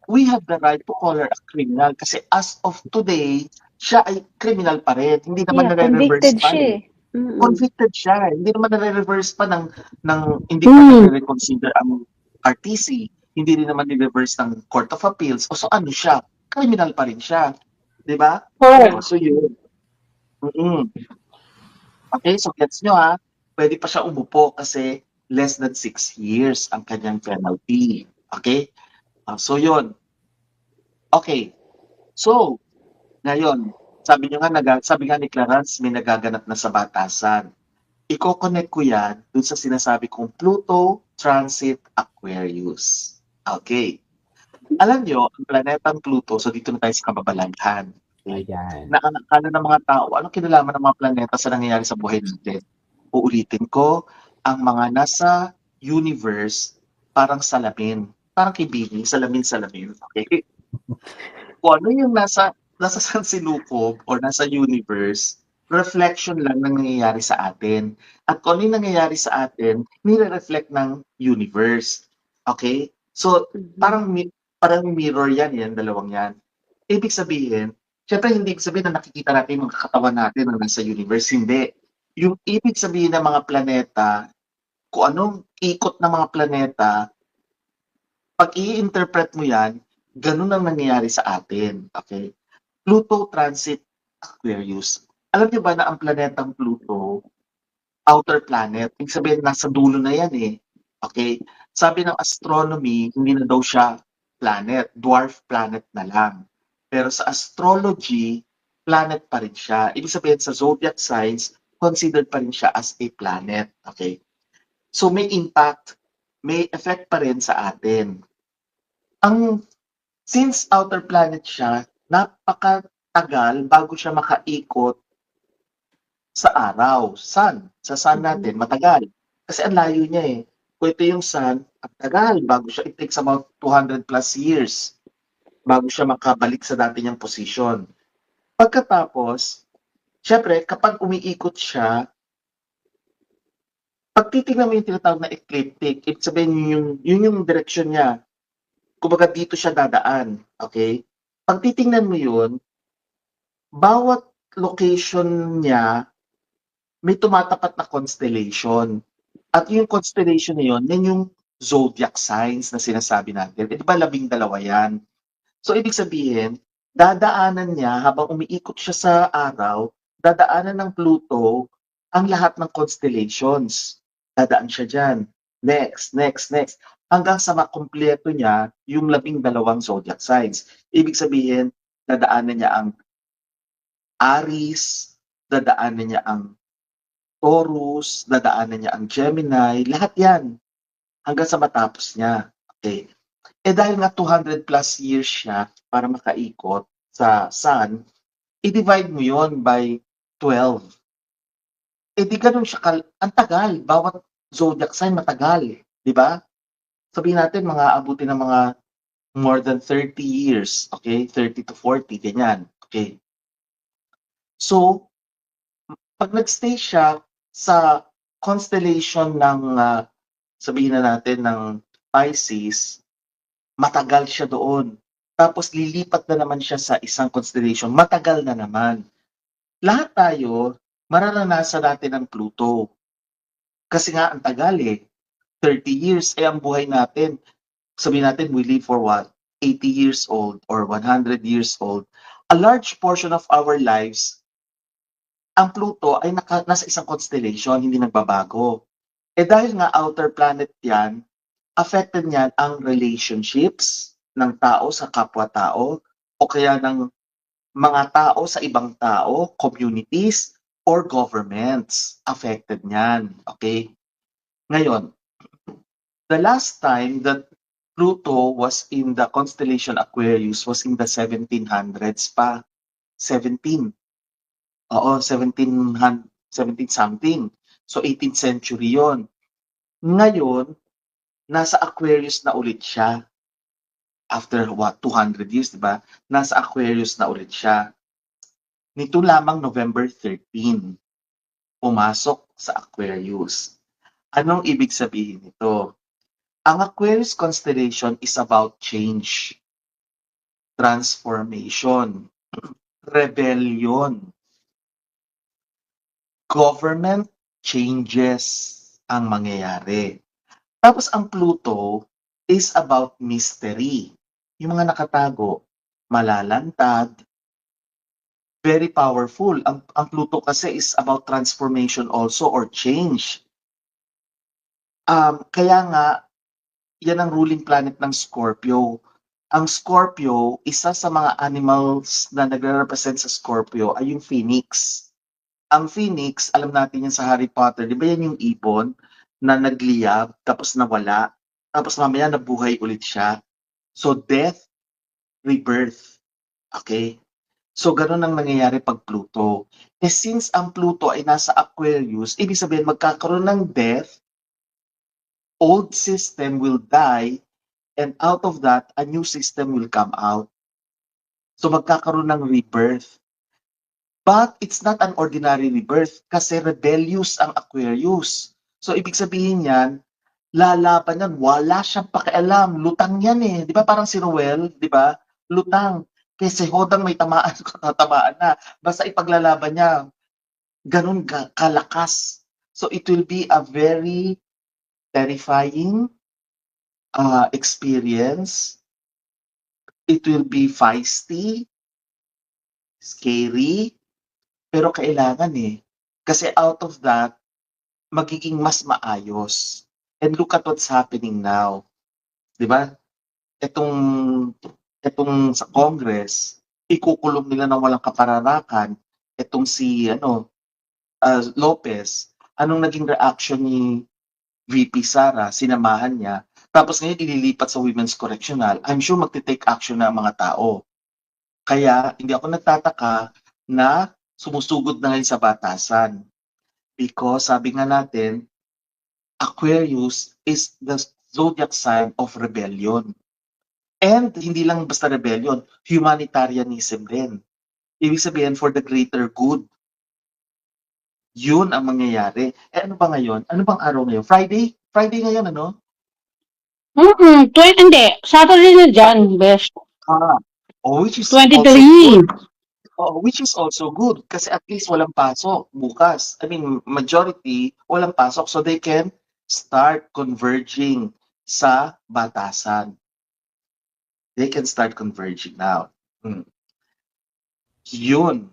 B: we have the right to call her a criminal kasi as of today, siya ay criminal pa rin. Hindi naman
A: Yeah,
B: nare-reverse
A: convicted
B: pa
A: siya
B: eh.
A: eh. Mm.
B: Convicted siya. Hindi naman nare-reverse pa ng hindi pa
C: Hmm.
B: nare-reconsider ang RTC. Hindi rin naman ni-reverse ng Court of Appeals. O so ano siya? Criminal pa rin siya. Di ba?
C: Correct.
B: So yun. Okay, so gets nyo ha. Pwede pa siya umupo kasi less than 6 years ang kanyang penalty. Okay? So yun. Okay. So, ngayon, sabi nga ni Clarence, may nagaganap na sa batasan. Iko-connect ko yan dun sa sinasabi kong Pluto Transit Aquarius. Okay. Alam nyo, ang planetang Pluto, so dito na tayo sa kababalaghan. Okay.
D: Ayan.
B: Nakakala ng mga tao, anong kinalaman ng mga planeta sa nangyayari sa buhay natin? Uulitin ko, ang mga nasa universe, parang salamin. Parang kibini, salamin-salamin. Okay? Kung ano yung nasa sansinukob or nasa universe, reflection lang ng nangyayari sa atin. At kung ano yung nangyayari sa atin, nire-reflect ng universe. Okay? So,
A: Mhm.
B: parang mirror yan, dalawang yan. Ibig sabihin, syempre hindi ibig sabihin na nakikita natin yung katawan natin na nasa universe. Hindi. Yung ibig sabihin ng mga planeta, kung anong ikot ng mga planeta, pag i-interpret mo yan, ganun ang nangyayari sa atin. Okay? Pluto Transit Aquarius. Alam niyo ba na ang planetang Pluto, outer planet, ibig sabihin nasa dulo na yan eh. Okay? Sabi ng astronomy, hindi na daw siya planet, dwarf planet na lang. Pero sa astrology, planet pa rin siya. Ibig sabihin sa zodiac signs, considered pa rin siya as a planet. Okay? So may impact, may effect pa rin sa atin. Since outer planet siya, napakatagal bago siya makaikot sa araw. Sa sun natin, matagal. Kasi ang layo niya eh. Kung ito yung sun, ang tagal bago siya, it takes about 200 plus years bago siya makabalik sa dati niyang position. Pagkatapos, syempre, kapag umiikot siya, pag titignan mo yung tinatawag na ecliptic, ibig sabihin yun yung direksyon niya. Kumbaga dito siya dadaan. Okay? Pag titingnan mo yun, bawat location niya may tumatapat na constellation. At yung constellation na yun, yan yung zodiac signs na sinasabi natin. Di ba 12 yan? So ibig sabihin, dadaanan niya habang umiikot siya sa araw, dadaanan ng Pluto ang lahat ng constellations. Dadaan siya dyan. Next. Hanggang sa makumpleto niya yung 12 zodiac signs. Ibig sabihin, dadaanan niya ang Aries, dadaanan niya ang Taurus, dadaanan niya ang Gemini, lahat yan. Hanggang sa matapos niya. Okay. Dahil nga 200 plus years siya para makaikot sa Sun, i-divide mo yon by 12. Di ganun siya, ang tagal. Bawat zodiac sign matagal. Di ba? Sabihin natin, mga abuti ng mga more than 30 years. Okay? 30 to 40, ganyan. Okay. So, pag nagstay siya sa constellation ng, sabihin na natin, ng Pisces, matagal siya doon. Tapos lilipat na naman siya sa isang constellation, matagal na naman. Lahat tayo, mararanasan natin ang Pluto. Kasi nga, ang tagal eh. 30 years, ang buhay natin. Sabihin natin, we live for what? 80 years old or 100 years old. A large portion of our lives, ang Pluto ay nasa isang constellation, hindi nagbabago. Dahil nga outer planet yan, affected niyan ang relationships ng tao sa kapwa-tao o kaya ng mga tao sa ibang tao, communities, or governments. Affected niyan. Okay? Ngayon, the last time that Pluto was in the constellation Aquarius, was in the 1700s pa. 17. Oo, 17 something. So 18th century yon. Ngayon, nasa Aquarius na ulit siya. After what, 200 years, di ba? Nasa Aquarius na ulit siya. Nito lamang November 13, pumasok sa Aquarius. Anong ibig sabihin nito? Ang Aquarius constellation is about change, transformation, rebellion, government changes ang mangyayari. Tapos ang Pluto is about mystery. Yung mga nakatago, malalantad, very powerful. Ang Pluto kasi is about transformation also or change. Kaya nga, yan ang ruling planet ng Scorpio. Ang Scorpio, isa sa mga animals na nagre-represent sa Scorpio ay yung Phoenix. Ang Phoenix, alam natin yan sa Harry Potter, di ba yan yung ibon na nagliyab, tapos nawala, tapos mamaya nabuhay ulit siya. So death, rebirth. Okay? So ganun ang nangyayari pag Pluto. Since ang Pluto ay nasa Aquarius, ibig sabihin magkakaroon ng death, old system will die, and out of that, a new system will come out. So magkakaroon ng rebirth. But it's not an ordinary rebirth kasi rebellious ang Aquarius. So ibig sabihin yan, lalaban yan, wala siyang pakialam, lutang yan eh. Di ba parang si Ruel, di ba? Lutang. Kasi hodang may tamaan, tatamaan na. Basta ipaglalaban niya, ganun kalakas. So it will be a very terrifying experience. It will be feisty, scary, pero kailangan eh. Kasi out of that, magiging mas maayos. And look at what's happening now. Di ba? Itong sa Congress, ikukulong nila ng walang kapararakan. Itong si Lopez, anong naging reaction ni VP Sara? Sinamahan niya. Tapos ngayon ililipat sa Women's Correctional. I'm sure magte-take action na ang mga tao. Kaya hindi ako nagtataka na sumusugod na ngayon sa batasan. Because sabi nga natin, Aquarius is the zodiac sign of rebellion. And hindi lang basta rebellion, humanitarianism din. Ibig sabihin for the greater good. Yun ang mangyayari. Ano ba ngayon? Ano bang araw ngayon? Friday? Friday ngayon, ano?
C: Hindi. Saturday na dyan, best.
B: Which is also
C: 23.
B: good. Which is also good kasi at least walang pasok bukas. I mean, majority walang pasok so they can start converging sa batasan. They can start converging now. Yun.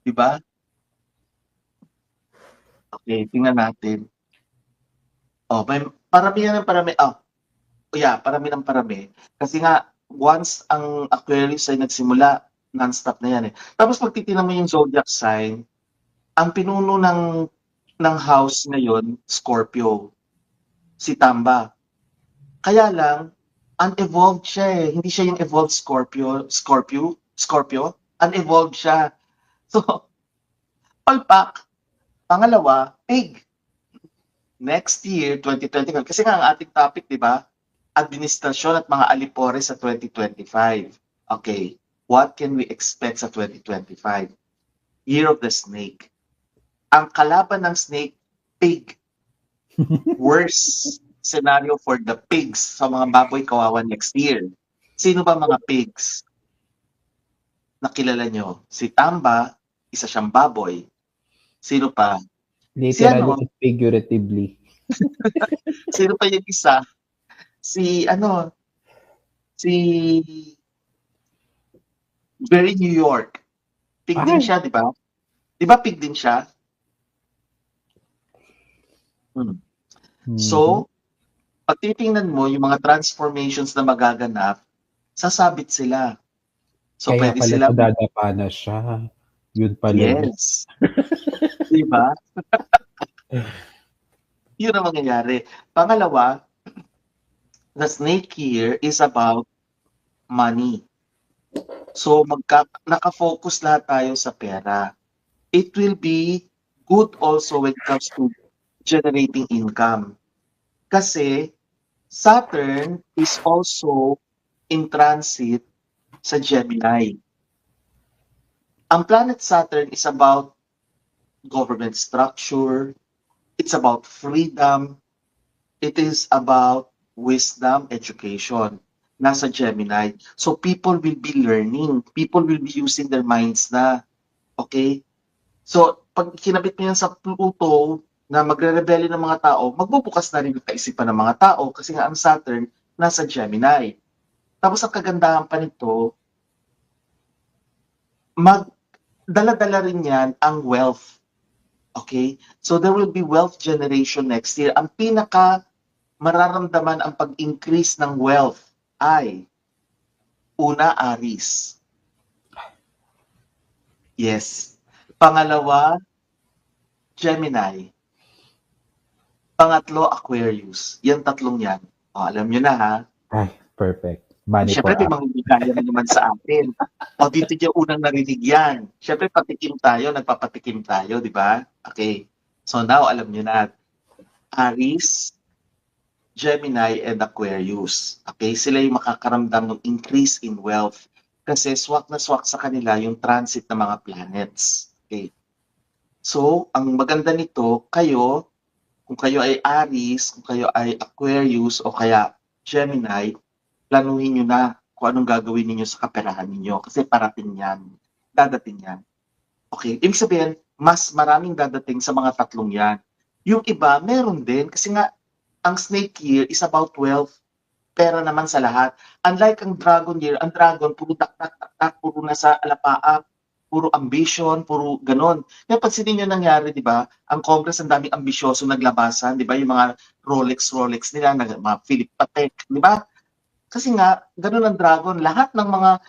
B: Diba? Okay, tingnan natin. May parami ng parami. Parami ng parami. Kasi nga, once ang Aquarius ay nagsimula, non-stop na yan eh. Tapos pag titignan mo yung zodiac sign, ang pinuno ng house ngayon, Scorpio. Si Tamba. Kaya lang, unevolved siya eh. Hindi siya yung evolved Scorpio. Unevolved siya. So, palpak. Pangalawa, pig. Next year, 2025. Kasi nga ang ating topic, di ba? Administrasyon at mga alipore sa 2025. Okay. What can we expect sa 2025? Year of the Snake. Ang kalaban ng snake, pig. Worst scenario for the pigs sa mga baboy kawawa next year. Sino ba mga pigs? Nakilala nyo? Si Tamba, isa siyang baboy. Sino pa?
D: Literally and figuratively.
B: Sino pa yung isa? Si Very New York. Pig din siya, di ba? Di ba pig din siya? So, pag titingnan mo yung mga transformations na magaganap, sasabit sila. So,
D: kaya
B: pwede
D: pala
B: sila
D: dadapa na siya. Yun pala.
B: Yes. Di ba? Yun ang mangyayari. Pangalawa, the snake here is about money. So naka-focus lahat tayo sa pera. It will be good also when it comes to generating income. Kasi Saturn is also in transit sa Gemini. Ang planet Saturn is about government structure, it's about freedom, it is about wisdom, education. Nasa Gemini. So people will be learning, people will be using their minds na. Okay? So pag kinabit mo yan sa Pluto na magre-rebelde ng mga tao, magbubukas na rin yung kaisipan ng mga tao kasi nga ang Saturn nasa Gemini. Tapos ang kagandahan pa nito, dala-dala rin yan ang wealth. Okay? So there will be wealth generation next year. Ang pinaka mararamdaman ang pag-increase ng wealth ay una, Aries. Yes. Pangalawa, Gemini. Pangatlo, Aquarius. Yan tatlong yan. O, alam nyo na ha.
D: Ay, perfect. Money for
B: Siyempre, may mga bigaya na naman sa atin. O, dito yung unang narinig yan. Siyempre, patikim tayo, nagpapatikim tayo, di ba? Okay. So now, alam nyo na. Aries, Gemini, and Aquarius. Okay? Sila yung makakaramdam ng increase in wealth. Kasi swak na swak sa kanila yung transit ng mga planets. Okay? So, ang maganda nito, kung kayo ay Aries, kung kayo ay Aquarius, o kaya Gemini, planuhin nyo na kung anong gagawin ninyo sa kaperahan ninyo. Kasi parating yan. Dadating yan. Okay? Ibig sabihin, mas maraming dadating sa mga tatlong yan. Yung iba, meron din. Kasi nga, ang snake year is about wealth. Pera naman sa lahat. Unlike ang dragon year, ang dragon, puro tak-tak-tak, puro nasa alapaap, puro ambition, puro ganon. Kaya pansinin nyo nangyari, di ba? Ang Congress, ang daming ambisyoso naglabasan, di ba? Yung mga Rolex nila, mga Philip Patek, di ba? Kasi nga, ganon ang dragon. Lahat ng mga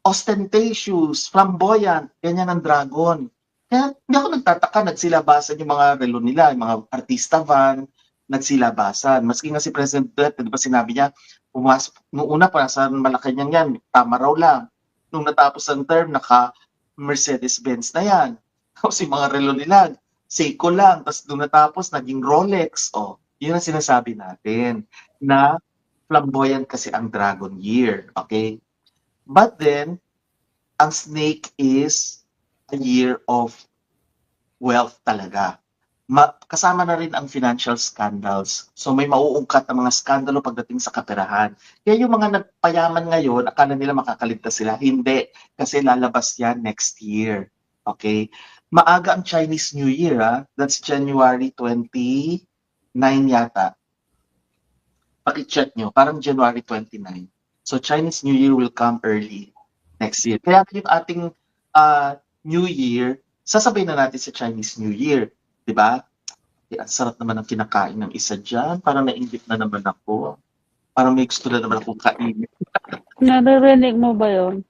B: ostentatious, flamboyant, ganyan ang dragon. Kaya hindi ako nagtataka, nagsilabasan yung mga relo nila, yung mga artista van, nagsilabasan. Maski nga si President Duterte, di ba sinabi niya, nung una pa sa Malacanang yan, tama raw lang. Nung natapos ang term, Mercedes-Benz na yan. Tapos yung mga relo nila, Seiko lang. Tapos nung natapos, naging Rolex. O, yun ang sinasabi natin na flamboyant kasi ang Dragon Year. Okay? But then, ang Snake is a year of wealth talaga. Kasama na rin ang financial scandals. So may mauungkat na mga skandalo pagdating sa kaperahan. Kaya yung mga nagpayaman ngayon, akala nila makakaligtas sila. Hindi, kasi lalabas yan next year. Okay? Maaga ang Chinese New Year, ha? That's January 29 yata. Paki-check nyo, parang January 29. So Chinese New Year will come early next year. Kaya yung ating New Year, sasabay na natin sa Chinese New Year. Diba? Ang sarap naman ng kinakain ng isa dyan. Parang nainggit na naman ako. Parang may gusto na naman akong kainin.
A: Naririnig mo ba yun?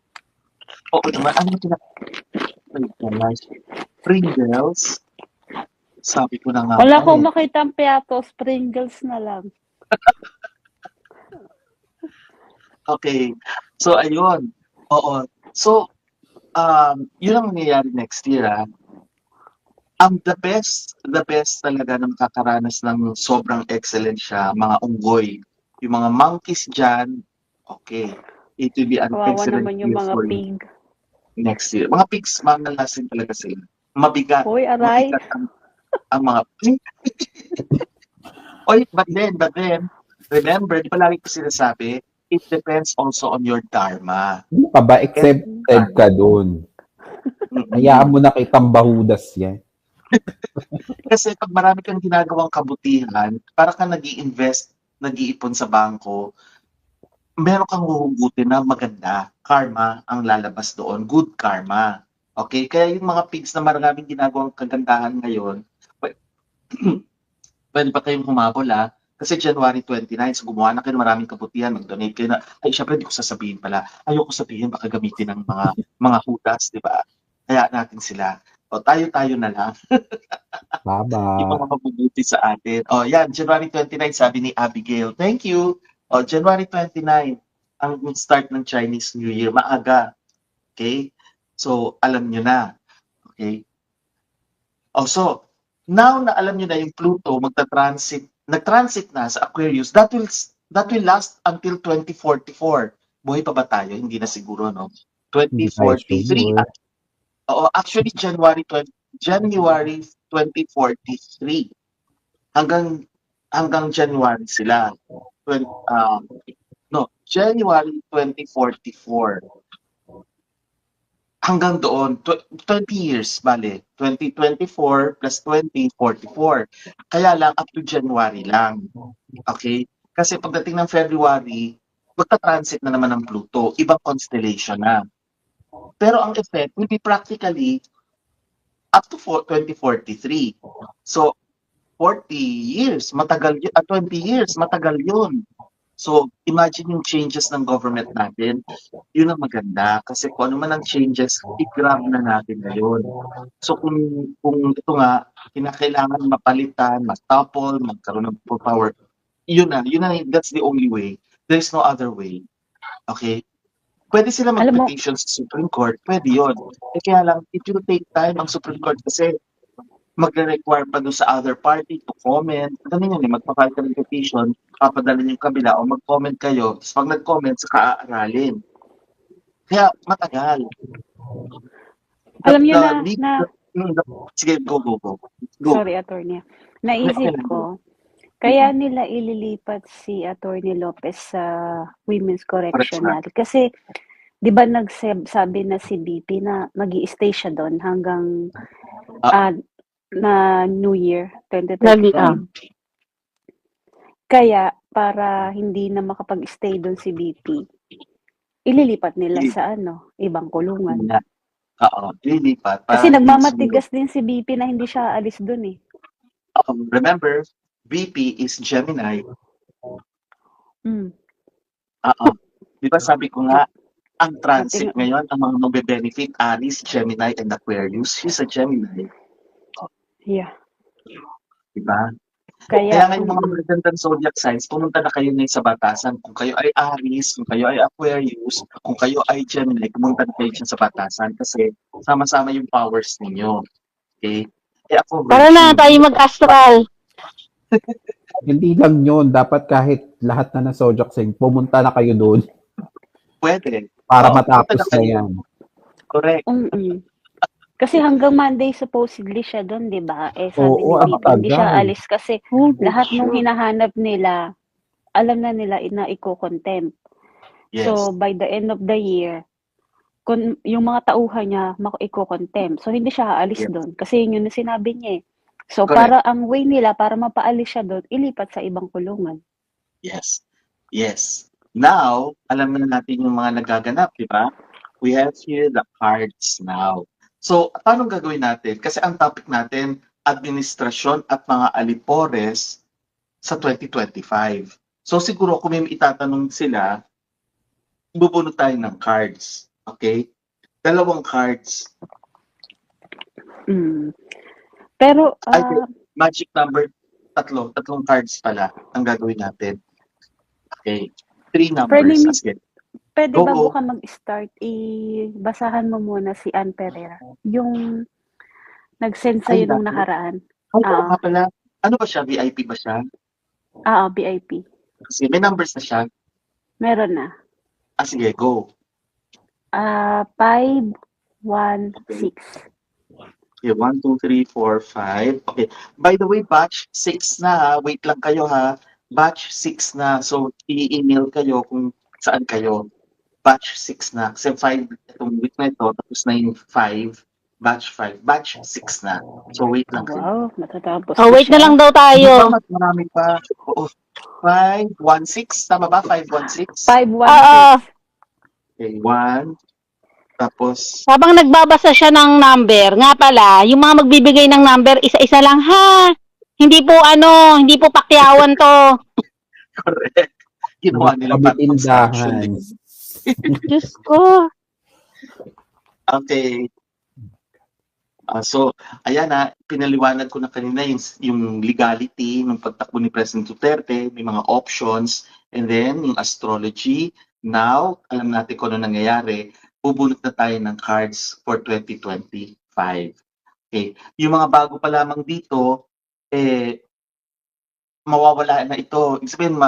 B: Oo naman. Ano kinakain? Pringles. Sabi ko na nga.
A: Wala akong makita ang piatos, Pringles na lang.
B: Okay. So, ayun. Oo. So, yun ang mangyayari next year, ha? Ang the best talaga na makakaranas ng sobrang excellent siya, mga unggoy. Yung mga monkeys dyan, okay. It will be an
A: Kawawa
B: excellent
A: naman yung
B: year
A: mga
B: for
A: pig.
B: next year. Mga pigs, mamalasin talaga sila. Mabigat.
A: Hoy, aray.
B: Mabigat ang mga Oy, but then, remember, di ba lagi ko sinasabi, it depends also on your dharma.
D: Ano pa ba? Accepted ka dun. Hayaan mo na kitang bahudas yan.
B: Kasi pag marami kang ginagawang kabutihan, para kang nag-i-invest, nag-iipon sa bangko, meron kang huhugutin na maganda. Karma ang lalabas doon. Good karma. Okay? Kaya yung mga pigs na maraming ginagawang kagandahan ngayon, pwede pa kayong humabol, ha? Kasi January 29, so gumawa na kayo ng maraming kabutihan, mag-donate kayo na, ay, syempre, hindi ko sasabihin pala. Ayoko sabihin, baka gamitin ng mga hudas, di ba? Kaya natin sila. O, tayo-tayo na lang.
D: Baba.
B: Yung mga mabubuti sa atin. O, yan, January 29, sabi ni Abigail. Thank you. January 29 ang start ng Chinese New Year, maaga. Okay? So, alam nyo na. Okay? So, now na alam nyo na yung Pluto nag-transit na sa Aquarius, that will last until 2044. Buhay pa ba tayo? Hindi na siguro, no?
D: Hindi tayo
B: 2043.
D: sure.
B: Actually, January 2043. Hanggang January sila. January 2044. Hanggang doon, 20 years, bale. 2024 plus 2044. Kaya lang, up to January lang. Okay? Kasi pagdating ng February, magta-transit na naman ng Pluto. Ibang constellation na. Pero ang effect will be practically up to 2043. So, 40 years, matagal yun. 20 years, matagal yun. So, imagine yung changes ng government natin. Yun ang maganda. Kasi kung ano man ang changes, i-grab na natin ngayon. So, kung ito nga, kinakailangan mapalitan, mag-topple, magkaroon ng full power, yun na, that's the only way. There's no other way. Okay? Pwede sila
A: Alam mo,
B: mag-petition sa Supreme Court, pwede yun. Kaya lang, it will take time ang Supreme Court kasi magre-require pa doon sa other party to comment. Ganun yun magpapile ka ng petition, papadalhin yung kabila o mag-comment kayo. Tapos pag nag-comment, saka aaralin. Kaya matagal.
A: alam niyo
B: Sige, go.
A: sorry, attorney. Naisip ko, kaya nila ililipat si Attorney Lopez sa Women's Correctional. Kasi, di ba nagsabi na si BP na mag-i-stay siya doon hanggang na New Year 2025. Kaya para hindi na makapag-stay doon si BP, ililipat nila sa ibang kulungan.
B: Lilipat.
A: Kasi nagmamatigas din si BP na hindi siya aalis doon eh.
B: Remember, BP is Gemini. Di ba sabi ko nga, ang transit ngayon, ang mga magbe-benefit, Aries, Gemini, and Aquarius. She's a Gemini.
A: Yeah.
B: Diba?
A: Kaya
B: ngayon mga magagandang zodiac signs, pumunta na kayo na sa batasan. Kung kayo ay Aries, kung kayo ay Aquarius, kung kayo ay Gemini, pumunta na kayo dyan sa batasan kasi sama-sama yung powers ninyo. Okay? Ako,
C: Para na tayo mag-astral.
D: Hindi lang yun. Dapat kahit lahat na ng zodiac sign, pumunta na kayo doon.
B: Pwede.
D: Para matapos na yan.
B: Correct.
A: Kasi hanggang Monday supposedly siya doon, di ba? Sabi ni BP, hindi siya alis kasi lahat nung hinahanap nila, alam na nila na i-contempt. Yes. So, by the end of the year, yung mga tauhan niya, i-contempt. So, hindi siya aalis doon. Kasi yun yung sinabi niya eh. So, correct. Para ang way nila, para mapaalis siya doon, ilipat sa ibang kulungan.
B: Yes. Now, alam na natin yung mga nagaganap, di ba? We have here the cards now. So, paano gagawin natin? Kasi ang topic natin, administrasyon at mga alipores sa 2025. So, siguro kung may itatanong sila, bubunot tayo ng cards. Okay? 2 cards.
A: Pero,
B: magic number, 3 cards pala ang gagawin natin. Okay? 3 numbers.
A: Pwede bago ka mag-start, basahan mo muna si Ann Pereira. Yung nag-send sa'yo nung nakaraan.
B: Nga pala. Ano ba siya? VIP ba siya?
A: VIP.
B: Kasi may numbers na siya?
A: Meron na.
B: Sige, go.
A: 5, 1, 6.
B: Okay, 1, 2, 3, 4, 5. Okay. By the way, batch 6 na. Wait lang kayo ha. Batch 6 na. So, i-email kayo kung saan kayo. Batch 6 na. Kasi 5, itong week na ito, tapos na yung 5, batch 5. Batch 6 na. So, wait lang kayo.
A: Wow, matatapos
C: wait na lang daw tayo.
B: Marami pa. 5, 1, 6. Tama ba? 5, 1, 6?
A: 5, 1, 6.
B: Okay, 1. Tapos,
C: habang nagbabasa siya ng number, nga pala, yung mga magbibigay ng number, isa-isa lang, ha? Hindi po pakyawan to.
B: Correct. Ginawa nila
D: pag-construction.
C: Diyos ko.
B: Okay. So, ayan na, pinaliwanag ko na kanina yung legality ng pagtakbo ni President Duterte, may mga options, And then, yung astrology, now, alam natin kung ano nangyayari, bubunot na tayo ng cards for 2025. Okay. Yung mga bago pa lamang dito, mawawala na ito. Ibig sabihin,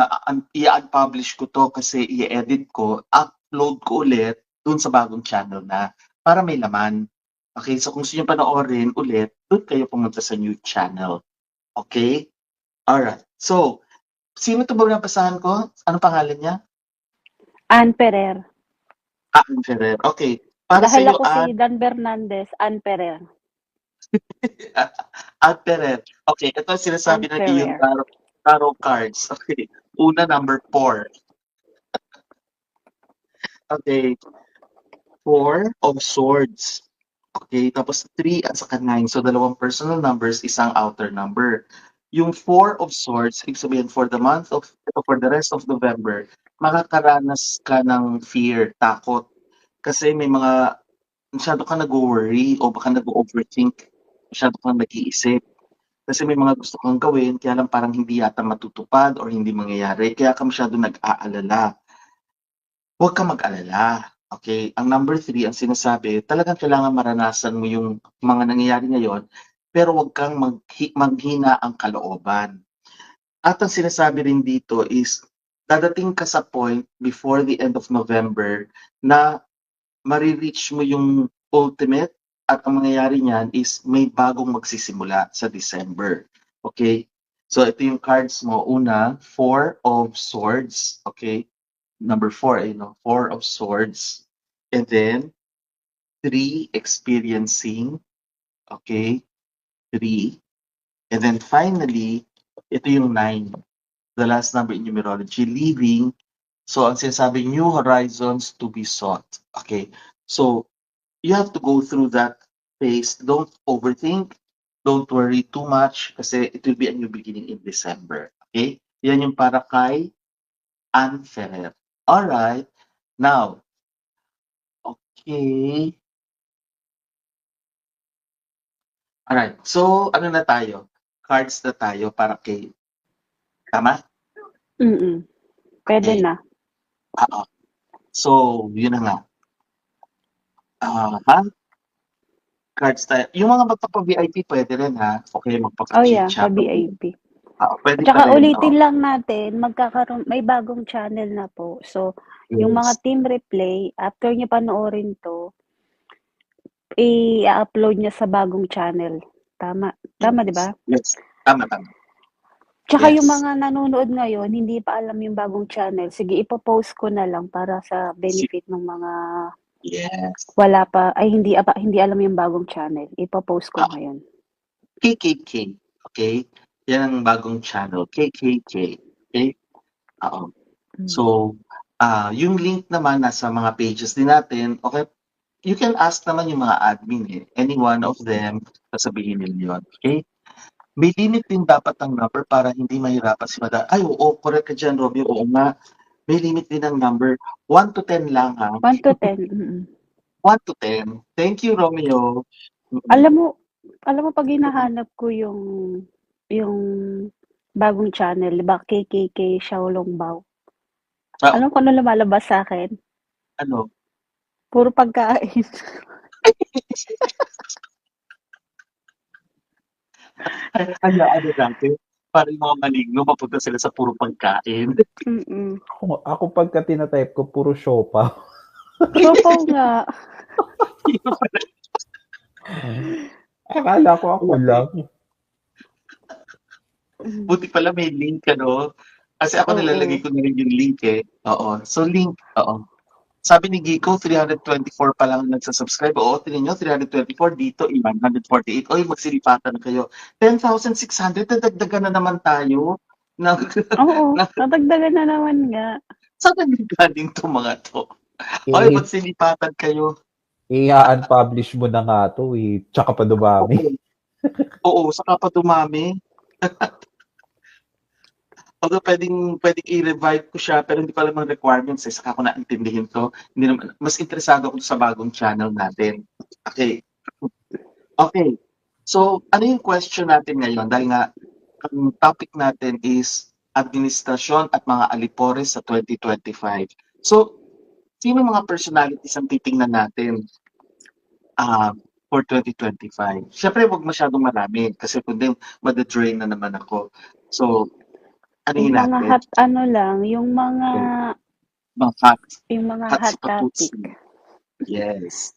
B: i-unpublish ko to kasi i-edit ko, upload ko ulit dun sa bagong channel na para may laman. Okay, so kung gusto nyo panoorin ulit, dun kayo pumunta sa new channel. Okay? Alright. So, sino ito ba nabasahan ko? Anong pangalan niya?
A: Ann Perer.
B: Ann Ferrer. Okay. Para sa
A: Dahil
B: iyo,
A: ako si Dan Bernandez, Ann Perer.
B: Ann Ferrer. Okay, ito ang sinasabi
A: Ann
B: ng iyong
A: Ferrer.
B: tarot cards. Okay. Una, number 4. Okay. 4 of swords. Okay, tapos 3 at saka 9. So, dalawang personal numbers, isang outer number. Yung 4 of swords, ibig sabihin for the for the rest of November, makakaranas ka ng fear, takot. Kasi may mga, masyado ka nag-worry o baka nag-overthink, masyado kang nag-iisip. Kasi may mga gusto kang gawin, kaya lang parang hindi yata matutupad or hindi mangyayari, kaya ka masyado nag-aalala. Huwag kang mag-alala. Okay? Ang number 3, ang sinasabi, talagang kailangan maranasan mo yung mga nangyayari ngayon, pero huwag kang maghina ang kalooban. At ang sinasabi rin dito is, dadating ka sa point before the end of November na marireach mo yung ultimate at ang mangyayari niyan is may bagong magsisimula sa December. Okay? So ito yung cards mo. Una, 4 of swords. Okay? Number 4, 4 of swords. And then, 3, experiencing. Okay? 3. And then finally, ito yung 9. The last number in numerology, leaving. So, ang sinasabi, new horizons to be sought. Okay? So, you have to go through that phase. Don't overthink. Don't worry too much kasi it will be a new beginning in December. Okay? Yan yung para kay Ann Ferrer. Alright. Now, okay. Alright. So, ano na tayo? Cards na tayo para kay... Tama?
A: Pwede
B: Okay.
A: na.
B: Oo. So, yun na nga. Ha? Cards tayo. Yung mga magpapa-VIP pwede rin ha. Okay,
A: Oh yeah,
B: magpapa-chit-chat.
A: ka-VIP.
B: Pwede
A: At saka
B: pa rin.
A: ulitin lang natin, may bagong channel na po. So, yung mga
B: Yes.
A: team replay, after nyo panoorin to, i-upload niya sa bagong channel. Tama. Tama, di ba?
B: Yes. Tama.
A: Tsaka
B: Yes.
A: yung mga nanonood ngayon, hindi pa alam yung bagong channel. Sige, ipopost ko na lang para sa benefit ng mga
B: Yes.
A: hindi alam yung bagong channel. Ipopost ko ngayon.
B: KKK. Okay? Yan ang bagong channel. KKK. Okay? Oo. So, yung link naman nasa mga pages din natin. Okay? You can ask naman yung mga admin eh. Any one of them, sasabihin nila yun. Okay? May limit din dapat ang number para hindi mahirapan si Madam. Ay, oo, correct ka dyan, Romeo. Oo nga. May limit din ang number. 1 to 10 lang, ha?
A: 1 to 10.
B: 1 to 10. Thank you, Romeo.
A: Alam mo pag hinahanap ko yung bagong channel, 'di ba? KKK Xiaolong Bao. Alam ko ano lumalabas sa akin?
B: Ano?
A: Puro pagkain.
B: Ano natin? Para yung mga maligno, mapunta sila sa puro pagkain.
D: Ako pagka tinatype ko, puro siopaw.
A: Siopaw nga.
D: Akala ko ako lang.
B: Buti pala may link, ano? Kasi ako nilalagay ko na rin yung link eh. Oo. So link, oo. Sabi ni Giko, 324 pa lang nagsasubscribe. Oo, tingnan nyo, 324 dito, 148. Oy, magsilipatan na kayo. 10,600, nadagdagan na naman tayo.
A: Oo, nadagdagan na naman nga.
B: Saan na galing to mga to? Oy, magsilipatan kayo.
D: I-unpublish mo na nga to eh. Tsaka pa dumami.
B: Oo, saka pa dumami. Although pwedeng i-revive ko siya pero hindi pa alam ang requirements eh. Saka ko naintindihin to. Hindi naman, mas interesado ako sa bagong channel natin. Okay. So, ano yung question natin ngayon? Dahil nga, ang topic natin is administrasyon at mga alipores sa 2025. So, sino mga personalities ang titingnan natin for 2025? Siyempre, huwag masyadong marami kasi kundi madadrain na naman ako. So,
A: Yung mga
B: natin?
A: hot ano lang, yung mga
B: Mga hot
A: hot topic.
B: topics. Yes.